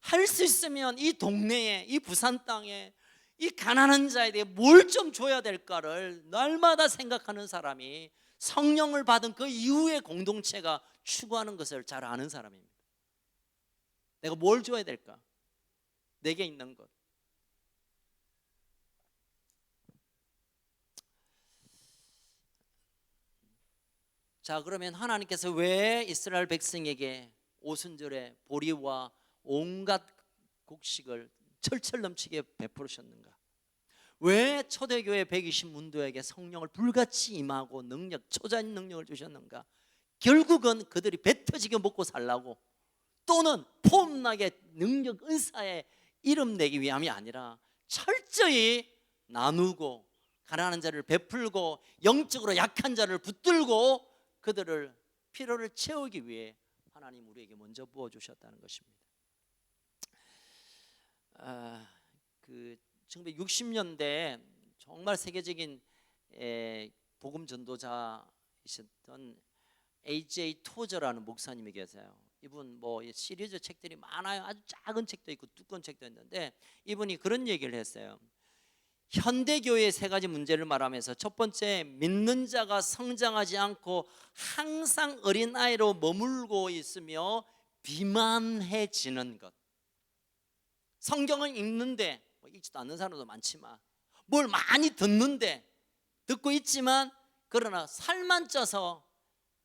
할 수 있으면 이 동네에, 이 부산 땅에, 이 가난한 자에게 뭘 좀 줘야 될까를 날마다 생각하는 사람이 성령을 받은 그 이후의 공동체가 추구하는 것을 잘 아는 사람입니다. 내가 뭘 줘야 될까? 내게 있는 것. 자, 그러면 하나님께서 왜 이스라엘 백성에게 오순절에 보리와 온갖 곡식을 철철 넘치게 베푸셨는가? 왜 초대교회 120문도에게 성령을 불같이 임하고 능력, 초자인 능력을 주셨는가? 결국은 그들이 배 터지게 먹고 살라고, 또는 폼나게 능력, 은사에 이름 내기 위함이 아니라 철저히 나누고 가난한 자를 베풀고 영적으로 약한 자를 붙들고 그들을 필요를 채우기 위해 하나님 우리에게 먼저 부어주셨다는 것입니다. 1960년대 정말 세계적인 복음 전도자이셨던 A.J. 토저라는 목사님이 계세요. 이분 뭐 시리즈 책들이 많아요. 아주 작은 책도 있고 두꺼운 책도 있는데, 이분이 그런 얘기를 했어요. 현대교회의 세 가지 문제를 말하면서, 첫 번째, 믿는 자가 성장하지 않고 항상 어린아이로 머물고 있으며 비만해지는 것. 성경을 읽는데, 읽지도 않는 사람도 많지만, 뭘 많이 듣고 있지만, 그러나 살만 쪄서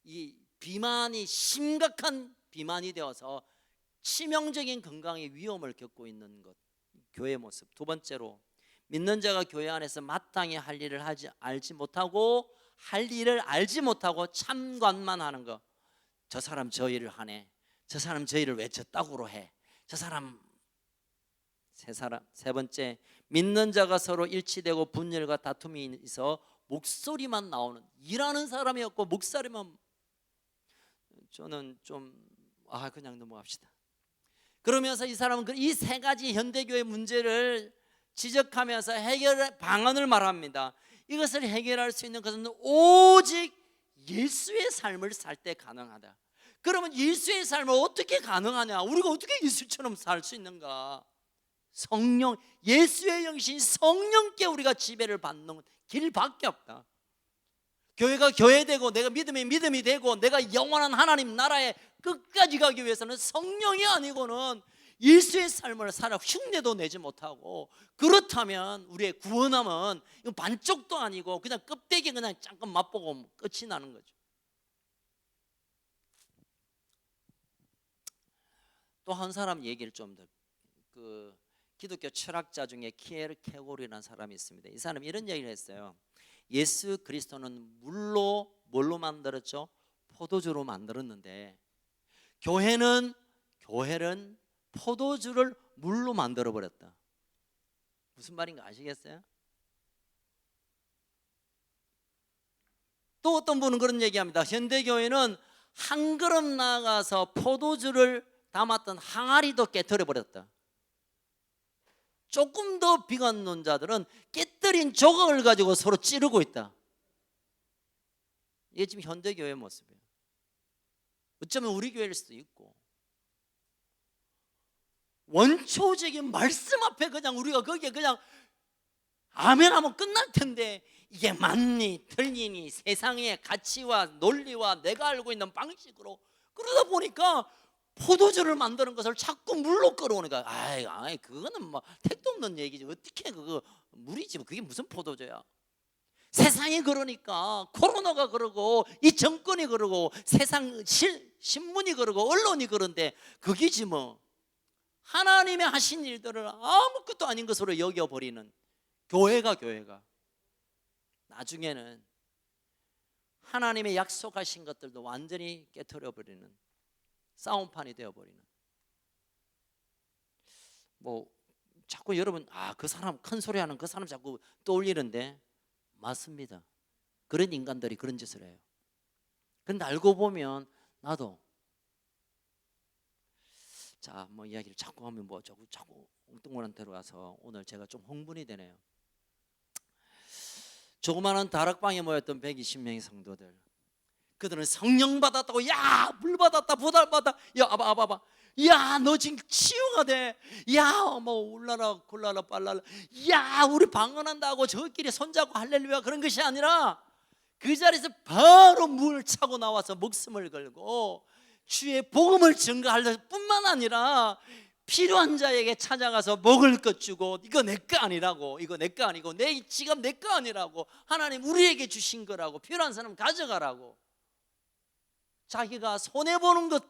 이 비만이 심각한 비만이 되어서 치명적인 건강의 위험을 겪고 있는 것, 교회의 모습. 두 번째로, 믿는 자가 교회 안에서 마땅히 할 일을 알지 못하고 참관만 하는 것. 저 사람 저 일을 하네, 저 사람 저 일을 왜 저 따구로 해, 저 사람. 세 번째, 믿는 자가 서로 일치되고 분열과 다툼이 있어 목소리만 나오는, 일하는 사람이 없고 목소리만. 저는 좀 그냥 넘어갑시다. 그러면서 이 사람은 이 세 가지 현대교회 문제를 지적하면서 해결 방안을 말합니다. 이것을 해결할 수 있는 것은 오직 예수의 삶을 살 때 가능하다. 그러면 예수의 삶을 어떻게 가능하냐? 우리가 어떻게 예수처럼 살 수 있는가? 성령, 예수의 영신 성령께 우리가 지배를 받는 길밖에 없다. 교회가 교회되고 내가 믿음이 되고 내가 영원한 하나님 나라에 끝까지 가기 위해서는 성령이 아니고는 예수의 삶을 살아 흉내도 내지 못하고, 그렇다면 우리의 구원함은 반쪽도 아니고 그냥 껍데기 그냥 잠깐 맛보고 끝이 나는 거죠. 또 한 사람 얘기를 좀 더, 기독교 철학자 중에 키에르케고르라는 사람이 있습니다. 이 사람이 이런 얘기를 했어요. 예수 그리스도는 뭘로 만들었죠? 포도주로 만들었는데, 교회는 포도주를 물로 만들어 버렸다. 무슨 말인가 아시겠어요? 또 어떤 분은 그런 얘기합니다. 현대교회는 한 걸음 나아가서 포도주를 담았던 항아리도 깨뜨려 버렸다. 조금 더 비관론자들은 깨뜨린 조각을 가지고 서로 찌르고 있다. 이게 지금 현대교회의 모습이에요. 어쩌면 우리 교회일 수도 있고, 원초적인 말씀 앞에 그냥 우리가 거기에 그냥 아멘하면 끝날 텐데, 이게 맞니 틀리니 세상의 가치와 논리와 내가 알고 있는 방식으로 그러다 보니까 포도주를 만드는 것을 자꾸 물로 끌어오니까, 그거는 뭐 택도 없는 얘기지. 어떻게 그거 물이지, 그게 무슨 포도주야? 세상이 그러니까, 코로나가 그러고 이 정권이 그러고 세상 신문이 그러고 언론이 그런데 그게지 뭐. 하나님의 하신 일들을 아무것도 아닌 것으로 여겨버리는 교회가 나중에는 하나님의 약속하신 것들도 완전히 깨트려버리는 싸움판이 되어버리는. 뭐 자꾸 여러분 그 사람 큰 소리 하는 그 사람 자꾸 떠올리는데, 맞습니다. 그런 인간들이 그런 짓을 해요. 그런데 알고 보면 나도 뭐 이야기를 자꾸 하면 자꾸 엉뚱한 데로 와서 오늘 제가 좀 흥분이 되네요. 조그마한 다락방에 모였던 120명의 성도들, 그들은 성령 받았다고, 야, 물 받았다, 보달 받았다, 야, 아바, 야, 너 지금 치유가 돼, 야, 뭐 울라라 굴라라 빨라라, 야, 우리 방언한다고 저끼리 손잡고 할렐루야, 그런 것이 아니라 그 자리에서 바로 물을 차고 나와서 목숨을 걸고 주의 복음을 증거할 뿐만 아니라 필요한 자에게 찾아가서 먹을 것 주고, 이거 내 거 아니라고, 이거 내 거 아니고 내 지갑 내 거 아니라고, 하나님 우리에게 주신 거라고, 필요한 사람 가져가라고. 자기가 손해보는 것,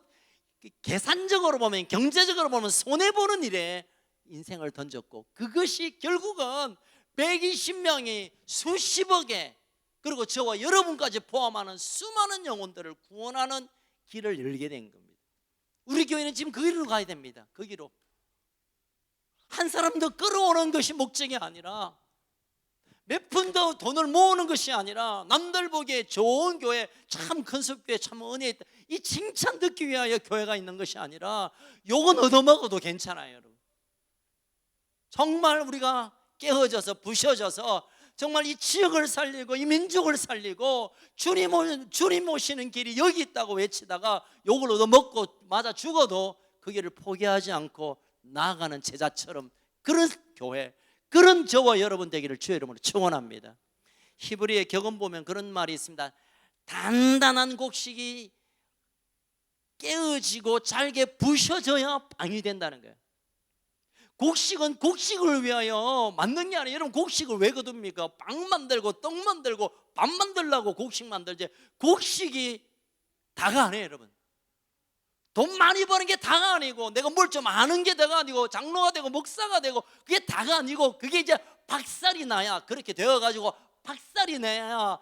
계산적으로 보면, 경제적으로 보면 손해보는 일에 인생을 던졌고, 그것이 결국은 120명이 수십억에, 그리고 저와 여러분까지 포함하는 수많은 영혼들을 구원하는 길을 열게 된 겁니다. 우리 교회는 지금 그 길로 가야 됩니다. 그 길로 한 사람 더 끌어오는 것이 목적이 아니라, 몇 푼 더 돈을 모으는 것이 아니라, 남들 보기에 좋은 교회, 참 큰습교회, 참 은혜 있다, 이 칭찬 듣기 위하여 교회가 있는 것이 아니라, 요건 얻어먹어도 괜찮아요. 여러분, 정말 우리가 깨어져서 부셔져서 정말 이 지역을 살리고 이 민족을 살리고 주님 오시는 길이 여기 있다고 외치다가 요걸 얻어먹고 맞아 죽어도 그 길을 포기하지 않고 나아가는 제자처럼, 그런 교회, 그런 저와 여러분 되기를 주의 이름으로 축원합니다. 히브리의 격언 보면 그런 말이 있습니다. 단단한 곡식이 깨어지고 잘게 부셔져야 빵이 된다는 거예요. 곡식은 곡식을 위하여 만든 게 아니에요. 여러분, 곡식을 왜 거둡니까? 빵 만들고 떡 만들고 밥 만들려고 곡식 만들지, 곡식이 다가 아니에요. 여러분, 돈 많이 버는 게 다가 아니고, 내가 뭘 좀 아는 게 다가 아니고, 장로가 되고 목사가 되고 그게 다가 아니고, 그게 이제 박살이 나야, 그렇게 되어가지고 박살이 나야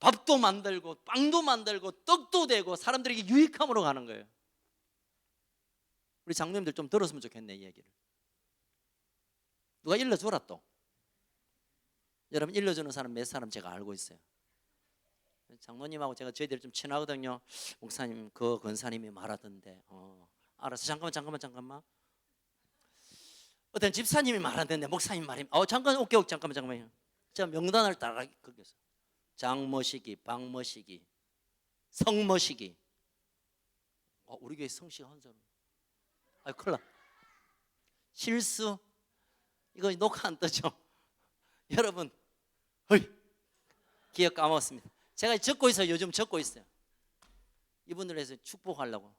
밥도 만들고 빵도 만들고 떡도 되고 사람들에게 유익함으로 가는 거예요. 우리 장로님들 좀 들었으면 좋겠네, 이 얘기를. 누가 일러주라. 또 여러분, 일러주는 사람 몇 사람 제가 알고 있어요. 장로님하고 제가 저희들이 좀 친하거든요. 목사님, 그 권사님이 말하던데. 알았어, 잠깐만. 어떤 집사님이 말하던데 목사님 말임. 잠깐, 오케이, 잠깐만요. 제가 명단을 따라 거기서 장머시기, 박머시기, 성머시기. 우리 교회 성씨가 한 사람. 큰일 나. 실수. 이거 녹화 안 뜨죠? 여러분, 기억 까먹었습니다. 제가 적고 있어요. 요즘 적고 있어요. 이분들 해서 축복하려고.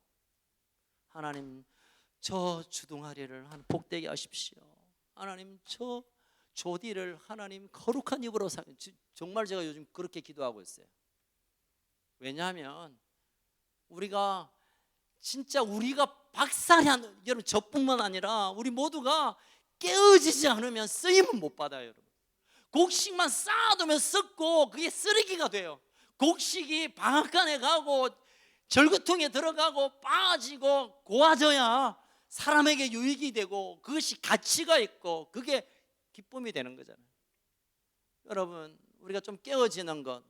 하나님, 저 주둥아리를 한 복되게 하십시오. 하나님, 저 조디를 하나님 거룩한 입으로 정말 제가 요즘 그렇게 기도하고 있어요. 왜냐하면 우리가 진짜 박살이 여러분, 저뿐만 아니라 우리 모두가 깨어지지 않으면 쓰임은 못 받아요. 여러분, 곡식만 쌓아두면 썩고 그게 쓰레기가 돼요. 곡식이 방앗간에 가고 절구통에 들어가고 빠지고 고와져야 사람에게 유익이 되고 그것이 가치가 있고 그게 기쁨이 되는 거잖아요. 여러분, 우리가 좀 깨어지는 것,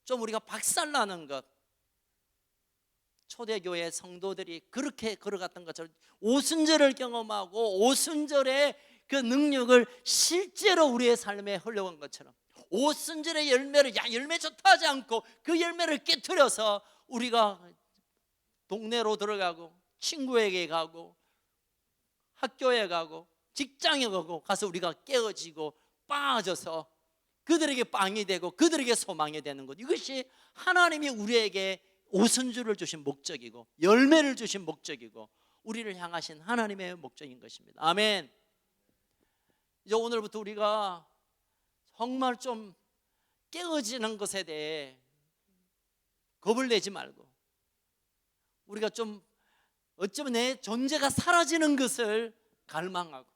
좀 우리가 박살나는 것, 초대교회 성도들이 그렇게 걸어갔던 것처럼 오순절을 경험하고 오순절의 그 능력을 실제로 우리의 삶에 흘려온 것처럼, 오순절의 열매를 열매 좋다 하지 않고 그 열매를 깨트려서 우리가 동네로 들어가고 친구에게 가고 학교에 가고 직장에 가서 우리가 깨어지고 빠져서 그들에게 빵이 되고 그들에게 소망이 되는 것, 이것이 하나님이 우리에게 오순절을 주신 목적이고 열매를 주신 목적이고 우리를 향하신 하나님의 목적인 것입니다. 아멘. 이제 오늘부터 우리가 정말 좀 깨어지는 것에 대해 겁을 내지 말고, 우리가 좀 어쩌면 내 존재가 사라지는 것을 갈망하고,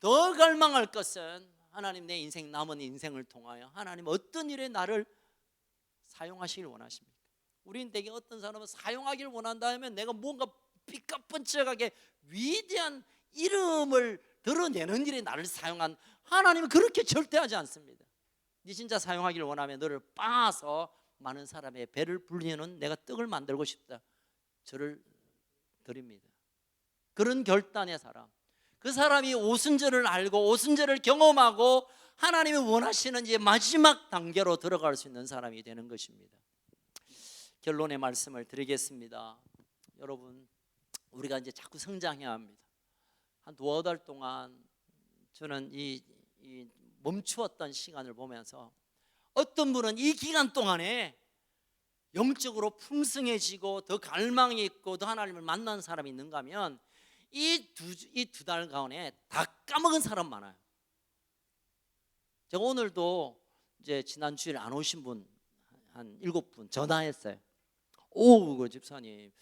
더 갈망할 것은 하나님, 내 인생, 남은 인생을 통하여 하나님 어떤 일에 나를 사용하시길 원하십니까? 우리는 되게 어떤 사람은 사용하기를 원한다 하면 내가 뭔가 삐까뻔쩍하게 위대한 이름을 드러내는 일에 나를 사용한, 하나님은 그렇게 절대 하지 않습니다. 네 진짜 사용하기를 원하면 너를 빻아서 많은 사람의 배를 불리는 내가 떡을 만들고 싶다, 저를 드립니다. 그런 결단의 사람, 그 사람이 오순절을 알고 오순절을 경험하고 하나님이 원하시는 이제 마지막 단계로 들어갈 수 있는 사람이 되는 것입니다. 결론의 말씀을 드리겠습니다. 여러분, 우리가 이제 자꾸 성장해야 합니다. 한 두어 달 동안 저는 이 멈추었던 시간을 보면서 어떤 분은 이 기간 동안에 영적으로 풍성해지고 더 갈망이 있고 더 하나님을 만난 사람이 있는가 하면 이 두 달 가운데 다 까먹은 사람 많아요. 제가 오늘도 이제 지난 주일에 안 오신 분 한 7분 전화했어요. 오, 그 집사님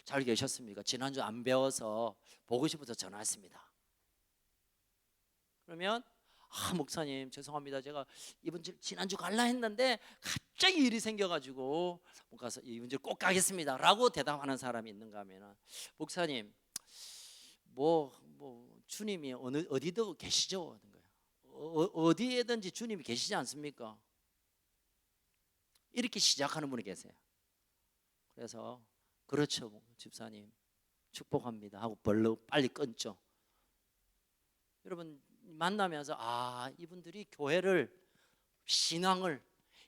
잘 계셨습니까? 지난주 안 배워서 보고 싶어서 전화했습니다. 그러면 목사님 죄송합니다. 제가 이번 주 지난주 갈라 했는데 갑자기 일이 생겨가지고 못 가서 이번 주 꼭 가겠습니다 라고 대답하는 사람이 있는가 하면 목사님 뭐 주님이 어디도 계시죠? 어디에든지 주님이 계시지 않습니까? 이렇게 시작하는 분이 계세요. 그래서 그렇죠 집사님 축복합니다 하고 빨리 끊죠. 여러분 만나면서 이분들이 교회를, 신앙을,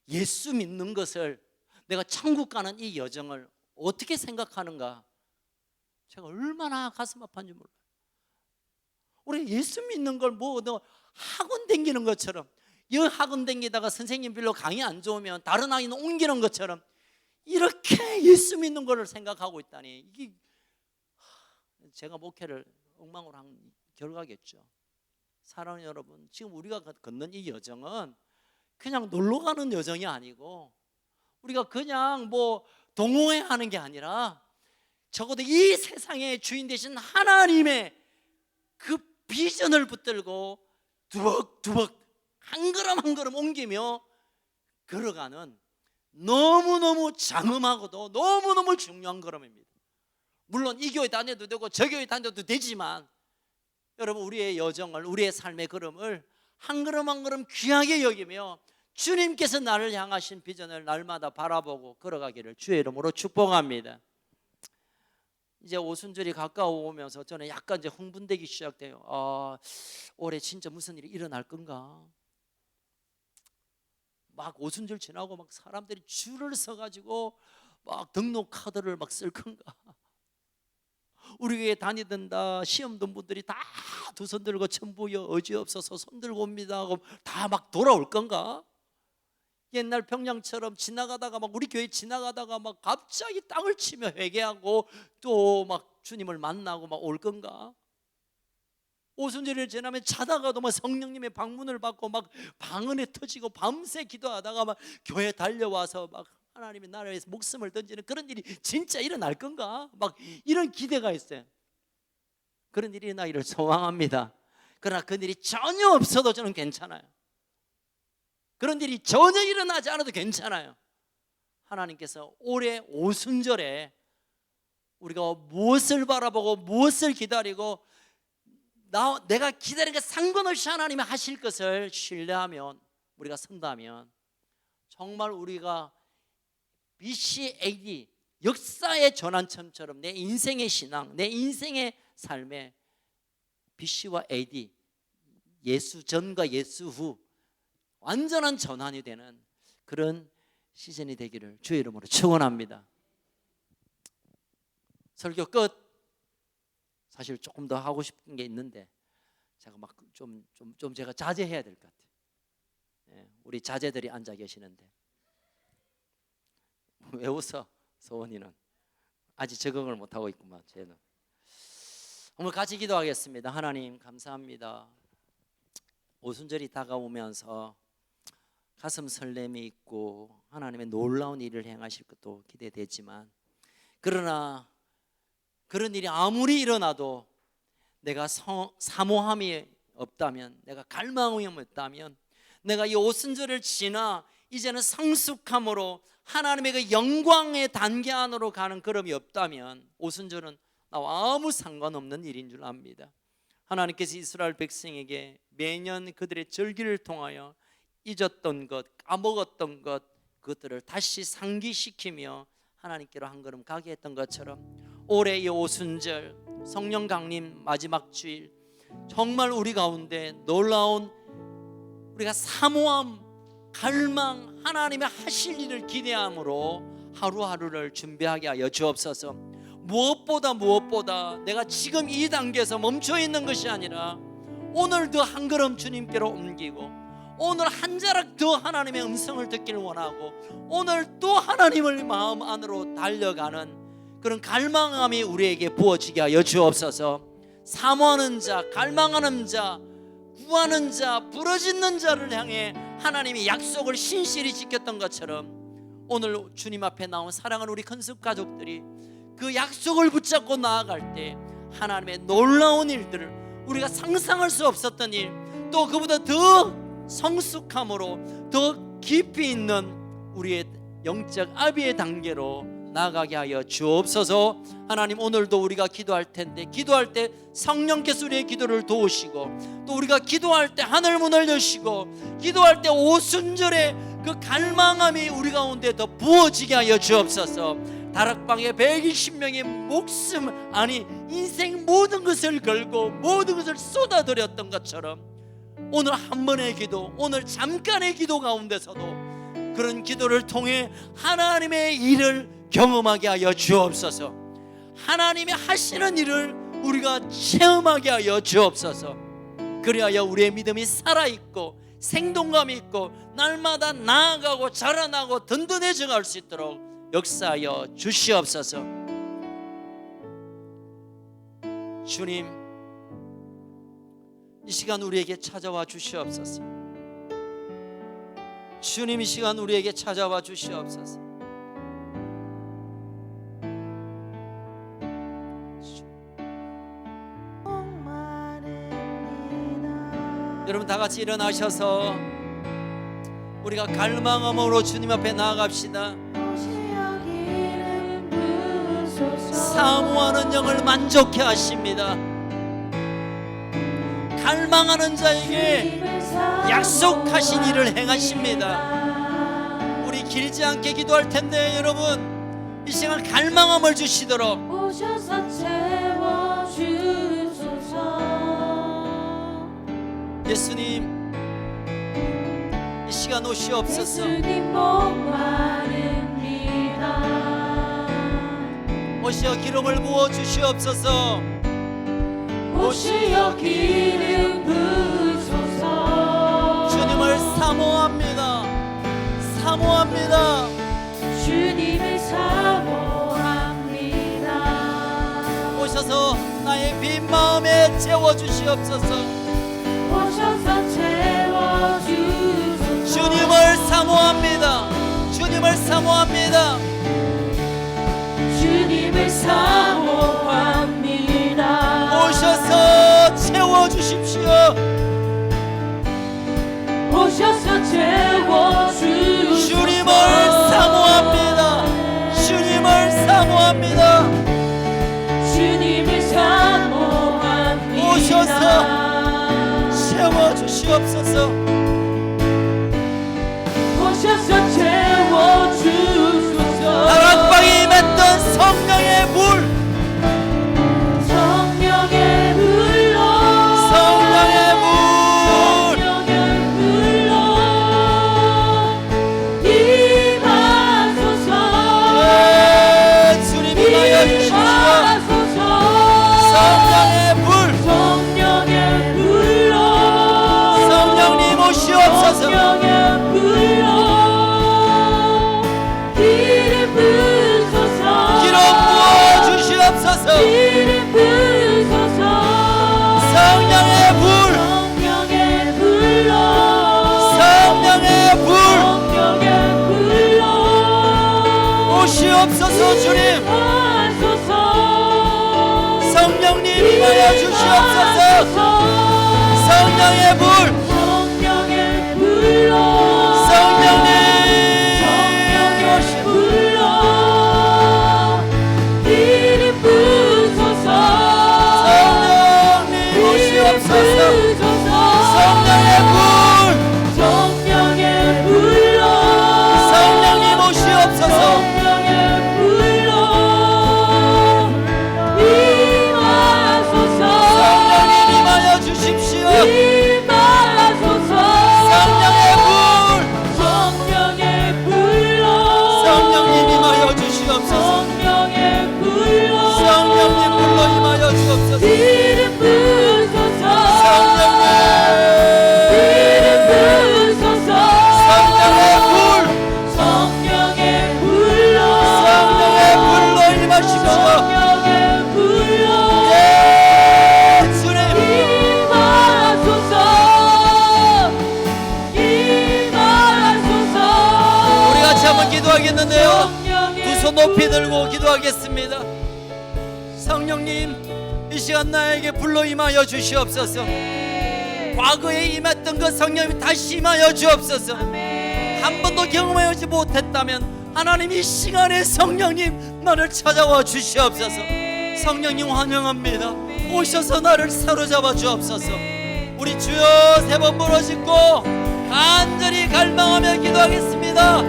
예수 믿는 것을, 내가 천국 가는 이 여정을 어떻게 생각하는가, 제가 얼마나 가슴 아파한지 몰라요. 우리 예수 믿는 걸 너 학원 다니는 것처럼, 이 학원 다니다가 선생님 빌로 강의 안 좋으면 다른 아이는 옮기는 것처럼 이렇게 예수 믿는 것을 생각하고 있다니, 이게 제가 목회를 엉망으로 한 결과겠죠. 사랑하는 여러분, 지금 우리가 걷는 이 여정은 그냥 놀러 가는 여정이 아니고 우리가 그냥 동호회 하는 게 아니라 적어도 이 세상의 주인 되신 하나님의 그 비전을 붙들고 두벅두벅 한 걸음 한 걸음 옮기며 걸어가는 너무너무 장엄하고도 너무너무 중요한 걸음입니다. 물론 이 교회 다녀도 되고 저 교회 다녀도 되지만 여러분, 우리의 여정을, 우리의 삶의 걸음을 한 걸음 한 걸음 귀하게 여기며 주님께서 나를 향하신 비전을 날마다 바라보고 걸어가기를 주의 이름으로 축복합니다. 이제 오순절이 가까워오면서 저는 약간 이제 흥분되기 시작돼요. 올해 진짜 무슨 일이 일어날 건가? 막 오순절 지나고 막 사람들이 줄을 서가지고 막 등록 카드를 막 쓸 건가? 우리 교회 다니던다 시험 든 분들이 다 두 손 들고 천부여 어지없어서 손 들고 옵니다 하고 다 막 돌아올 건가? 옛날 평양처럼 지나가다가 막 우리 교회 지나가다가 막 갑자기 땅을 치며 회개하고 또 막 주님을 만나고 막 올 건가? 오순절을 지나면 자다가도 막 성령님의 방문을 받고 막 방언에 터지고 밤새 기도하다가 막 교회 달려와서 막 하나님의 나라에 위해서 목숨을 던지는 그런 일이 진짜 일어날 건가? 막 이런 기대가 있어요. 그런 일이 일어나기를 소망합니다. 그러나 그 일이 전혀 없어도 저는 괜찮아요. 그런 일이 전혀 일어나지 않아도 괜찮아요. 하나님께서 올해 오순절에 우리가 무엇을 바라보고 무엇을 기다리고 내가 기다리는 게 상관없이 하나님이 하실 것을 신뢰하면, 우리가 선다면 정말 우리가 BC AD 역사의 전환점처럼 내 인생의 신앙, 내 인생의 삶에 BC와 AD, 예수 전과 예수 후 완전한 전환이 되는 그런 시즌이 되기를 주의 이름으로 축원합니다. 설교 끝. 사실 조금 더 하고 싶은 게 있는데 제가 막 좀 제가 자제해야 될 것 같아요. 우리 자제들이 앉아 계시는데 왜 웃어? 소원이는 아직 적응을 못하고 있구만. 쟤는. 오늘 같이 기도하겠습니다. 하나님 감사합니다. 오순절이 다가오면서 가슴 설렘이 있고 하나님의 놀라운 일을 행하실 것도 기대되지만, 그러나 그런 일이 아무리 일어나도 내가 사모함이 없다면, 내가 갈망이 없다면, 내가 이 오순절을 지나 이제는 성숙함으로 하나님의 그 영광의 단계 안으로 가는 걸음이 없다면 오순절은 나와 아무 상관없는 일인 줄 압니다. 하나님께서 이스라엘 백성에게 매년 그들의 절기를 통하여 잊었던 것, 까먹었던 것, 그것들을 다시 상기시키며 하나님께로 한 걸음 가게 했던 것처럼 올해 이 오순절 성령 강림 마지막 주일, 정말 우리 가운데 놀라운 우리가 사모함, 갈망, 하나님의 하실 일을 기대함으로 하루하루를 준비하게 하여 주옵소서. 무엇보다 내가 지금 이 단계에서 멈춰 있는 것이 아니라 오늘 더 한 걸음 주님께로 옮기고, 오늘 한 자락 더 하나님의 음성을 듣기를 원하고, 오늘 또 하나님을 마음 안으로 달려가는 그런 갈망함이 우리에게 부어지게 하여 주옵소서. 사모하는 자, 갈망하는 자, 구하는 자, 부르짖는 자를 향해 하나님이 약속을 신실히 지켰던 것처럼 오늘 주님 앞에 나온 사랑하는 우리 컨셉 가족들이 그 약속을 붙잡고 나아갈 때 하나님의 놀라운 일들을, 우리가 상상할 수 없었던 일, 또 그보다 더 성숙함으로 더 깊이 있는 우리의 영적 아비의 단계로 나아가게 하여 주옵소서. 하나님, 오늘도 우리가 기도할 텐데, 기도할 때 성령께서 우리의 기도를 도우시고, 또 우리가 기도할 때 하늘 문을 여시고, 기도할 때 오순절에 그 갈망함이 우리 가운데 더 부어지게 하여 주옵소서. 다락방에 120명의 목숨, 아니 인생 모든 것을 걸고 모든 것을 쏟아들였던 것처럼 오늘 한 번의 기도, 오늘 잠깐의 기도 가운데서도 그런 기도를 통해 하나님의 일을 경험하게 하여 주옵소서. 하나님이 하시는 일을 우리가 체험하게 하여 주옵소서. 그리하여 우리의 믿음이 살아있고 생동감이 있고 날마다 나아가고 자라나고 든든해져 갈 수 있도록 역사하여 주시옵소서. 주님, 이 시간 우리에게 찾아와 주시옵소서. 주님, 이 시간 우리에게 찾아와 주시옵소서. 여러분 다 같이 일어나셔서 우리가 갈망함으로 주님 앞에 나아갑시다. 사모하는 영을 만족해 하십니다. 갈망하는 자에게 약속하신 일을 행하십니다. 우리 길지 않게 기도할 텐데 여러분, 이 시간 갈망함을 주시도록 오셔서 채워주소서. 예수님, 이 시간 오시옵소서. 예수님 목마릅니다. 오시어 기름을 부어 주시옵소서. 오시어 기름 부으소서. 주님을 사모합니다. 사모합니다. 주님을 사모합니다. 오셔서 나의 빈 마음에 채워 주시옵소서. 오셔서 채워주소서. 주님을 사모합니다. 주님을 사모합니다. 주님을 사모합니다. 오셔서 채워 주십시오. 오셔서 채워주소서. 주님을 사모합니다. 주님을 사모합니다. 주님을 사모합니다. 오셔서 채워 주시옵소서. 오셔서 채워주소서. 다락방에 맺던 성령의 물, 성령의 물로, 성령의 물, 성령의 물로 임하소서. 주님이 하여 주십시오. 임하소서. 성령의 물, 성령의 물로, 성령님 오시옵소서. 성령의 물로 기름 부으소서. 기름 부어 주시옵소서. 기름 부으소서. 성령의 불, 성령의 불로, 성령의 불 성령의 불로 오시옵소서. 주님, 임하소서. 성령님 임하여 주시옵소서. 성령의 불, 성령의 불로, 성령님 성령의 불로 기름 부으소서. 성령님 오시옵소서. 성령의 불, 성령의 불로, 성령님 오시옵소서. 성령의 불로 임하소서. 성령님 임하여 주십시오. 임하소서. 임하여 주옵소서. 이름 부으소서 성령님, 이름 부으소서 성령의 불, 성령의 불로 성령의 불로 임하십시오. 성령의 불로 예, 주님. 임하소서 임하소서. 우리 같이 한번 기도하겠는데요. 성령의 두 손 높이 들고 기도하겠습니다. 성령님, 이 시간 나에게 불로 임하여 주시옵소서. 과거에 임했던 그 성령이 다시 임하여 주옵소서. 한 번도 경험하지 못했다면 하나님 이 시간에 성령님 나를 찾아와 주시옵소서. 성령님 환영합니다. 오셔서 나를 사로잡아 주옵소서. 우리 주여 세 번 부르짖고 간절히 갈망하며 기도하겠습니다.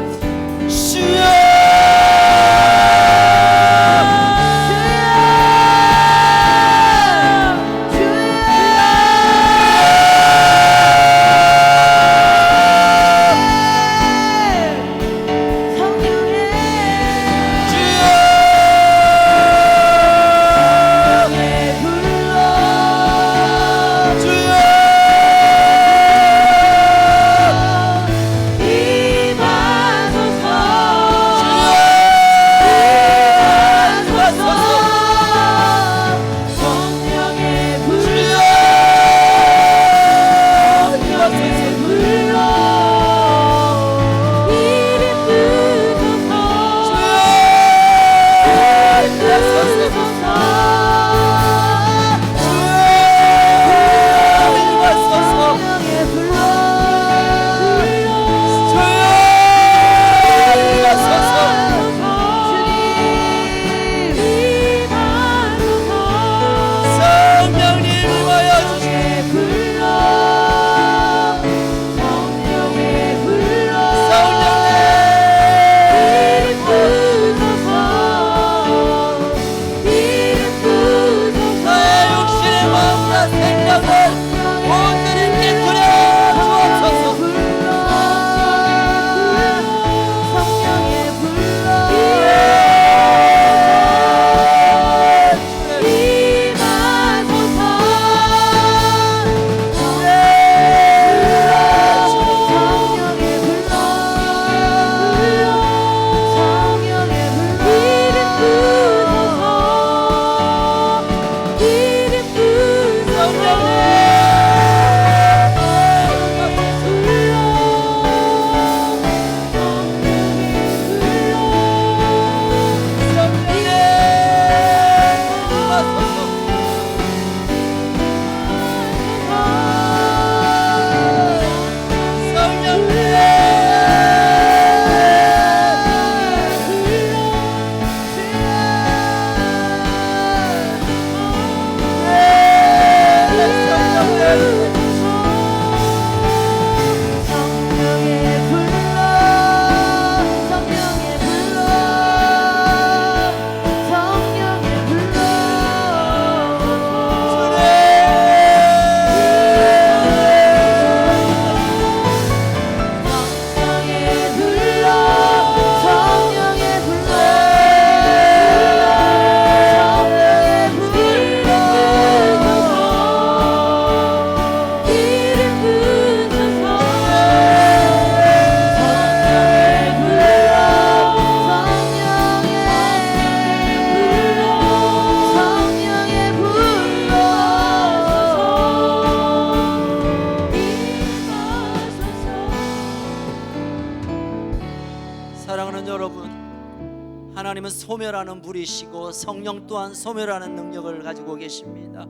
하나님은 소멸하는 불이시고 성령 또한 소멸하는 능력을 가지고 계십니다.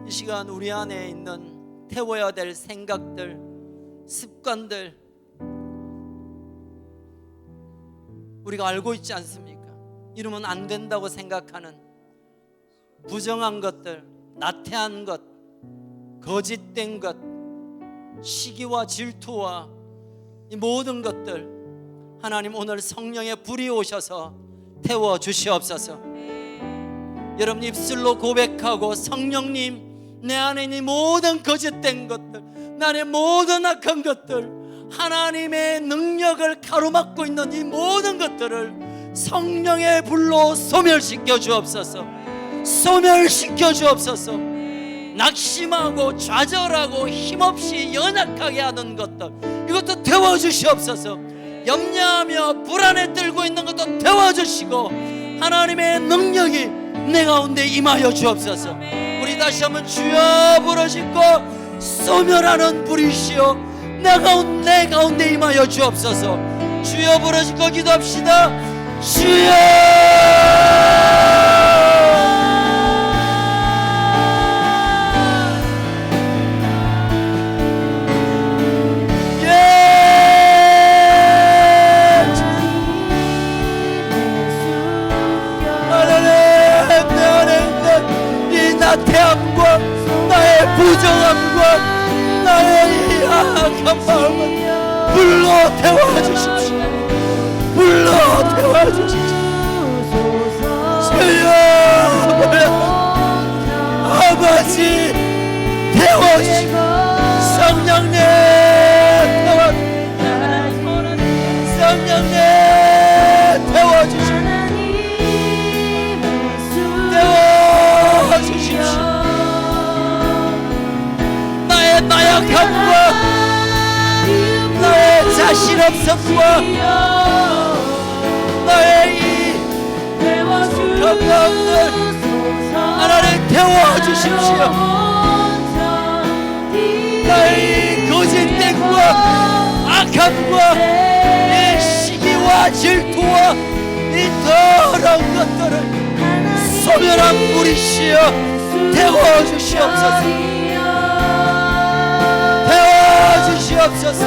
이 시간 우리 안에 있는 태워야 될 생각들, 습관들 우리가 알고 있지 않습니까? 이러면 안 된다고 생각하는 부정한 것들, 나태한 것, 거짓된 것, 시기와 질투와 이 모든 것들 하나님 오늘 성령의 불이 오셔서 태워 주시옵소서. 여러분 입술로 고백하고 성령님 내 안에 있는 모든 거짓된 것들, 나의 모든 악한 것들, 하나님의 능력을 가로막고 있는 이 모든 것들을 성령의 불로 소멸시켜 주옵소서. 소멸시켜 주옵소서. 낙심하고 좌절하고 힘없이 연약하게 하는 것들, 이것도 태워 주시옵소서. 염려하며 불안에 떨고 있는 것도 태워 주시고 하나님의 능력이 내 가운데 임하여 주옵소서. 우리 다시 한번 주여 부르짖고 소멸하는 불이시여 내 가운데 임하여 주옵소서. 주여 부르짖고 기도합시다. 주여. 나태함과 나의 부정함과 나의 이 악한 마음을 불러 태워주십시오. 불러 태워주십시오. 주여 아버지 태워주십시오. 성령님 태워주십시오. 성령님 태워주십시오. 나의 나약함과 나의 자신없음과 나의 이 감각들 하나님 태워주십시오. 나의 이 거짓됨과 악함과 이 시기와 질투와 이 더러운 것들을 소멸한 불이시여 태워주시옵소서. 태워주시옵소서.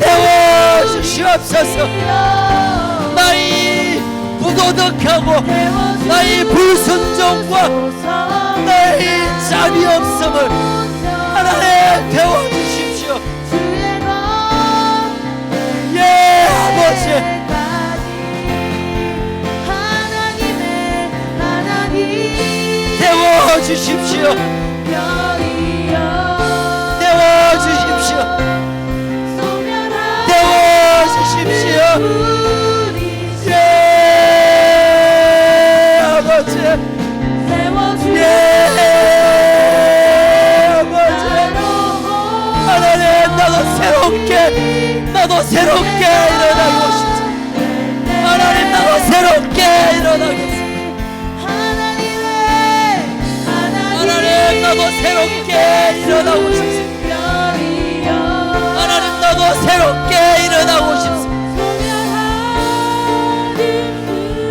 태워주시옵소서. 나의 부도덕하고 나의 불순종과 나의 잠이 없음을 하나님 태워주십시오. 예 아버지 태워주십시오. 태워주십시오. 태워주십시오. 예 아버지 예 아버지 하나님 나도 새롭게 일어나고 싶습니다. 하나님 나도 새롭게 일어나고 싶습니다. 나도 새롭게 일어나고 싶습니다. 하나님 나도 새롭게 일어나고 싶습니다.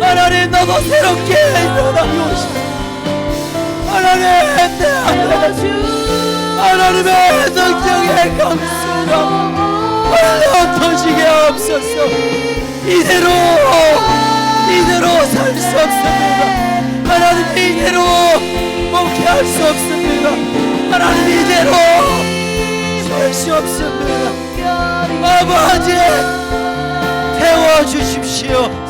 하나님 나도 새롭게 일어나고 싶습니다. 하나님 내 안에 하나님의 능력의 강수가 흘러 터지게 없어서 이대로 살 수 없습니다. 하나님 이대로 목회할 수 없습니다. 하나님 이대로 살 수 없습니다. 아버지 태워주십시오.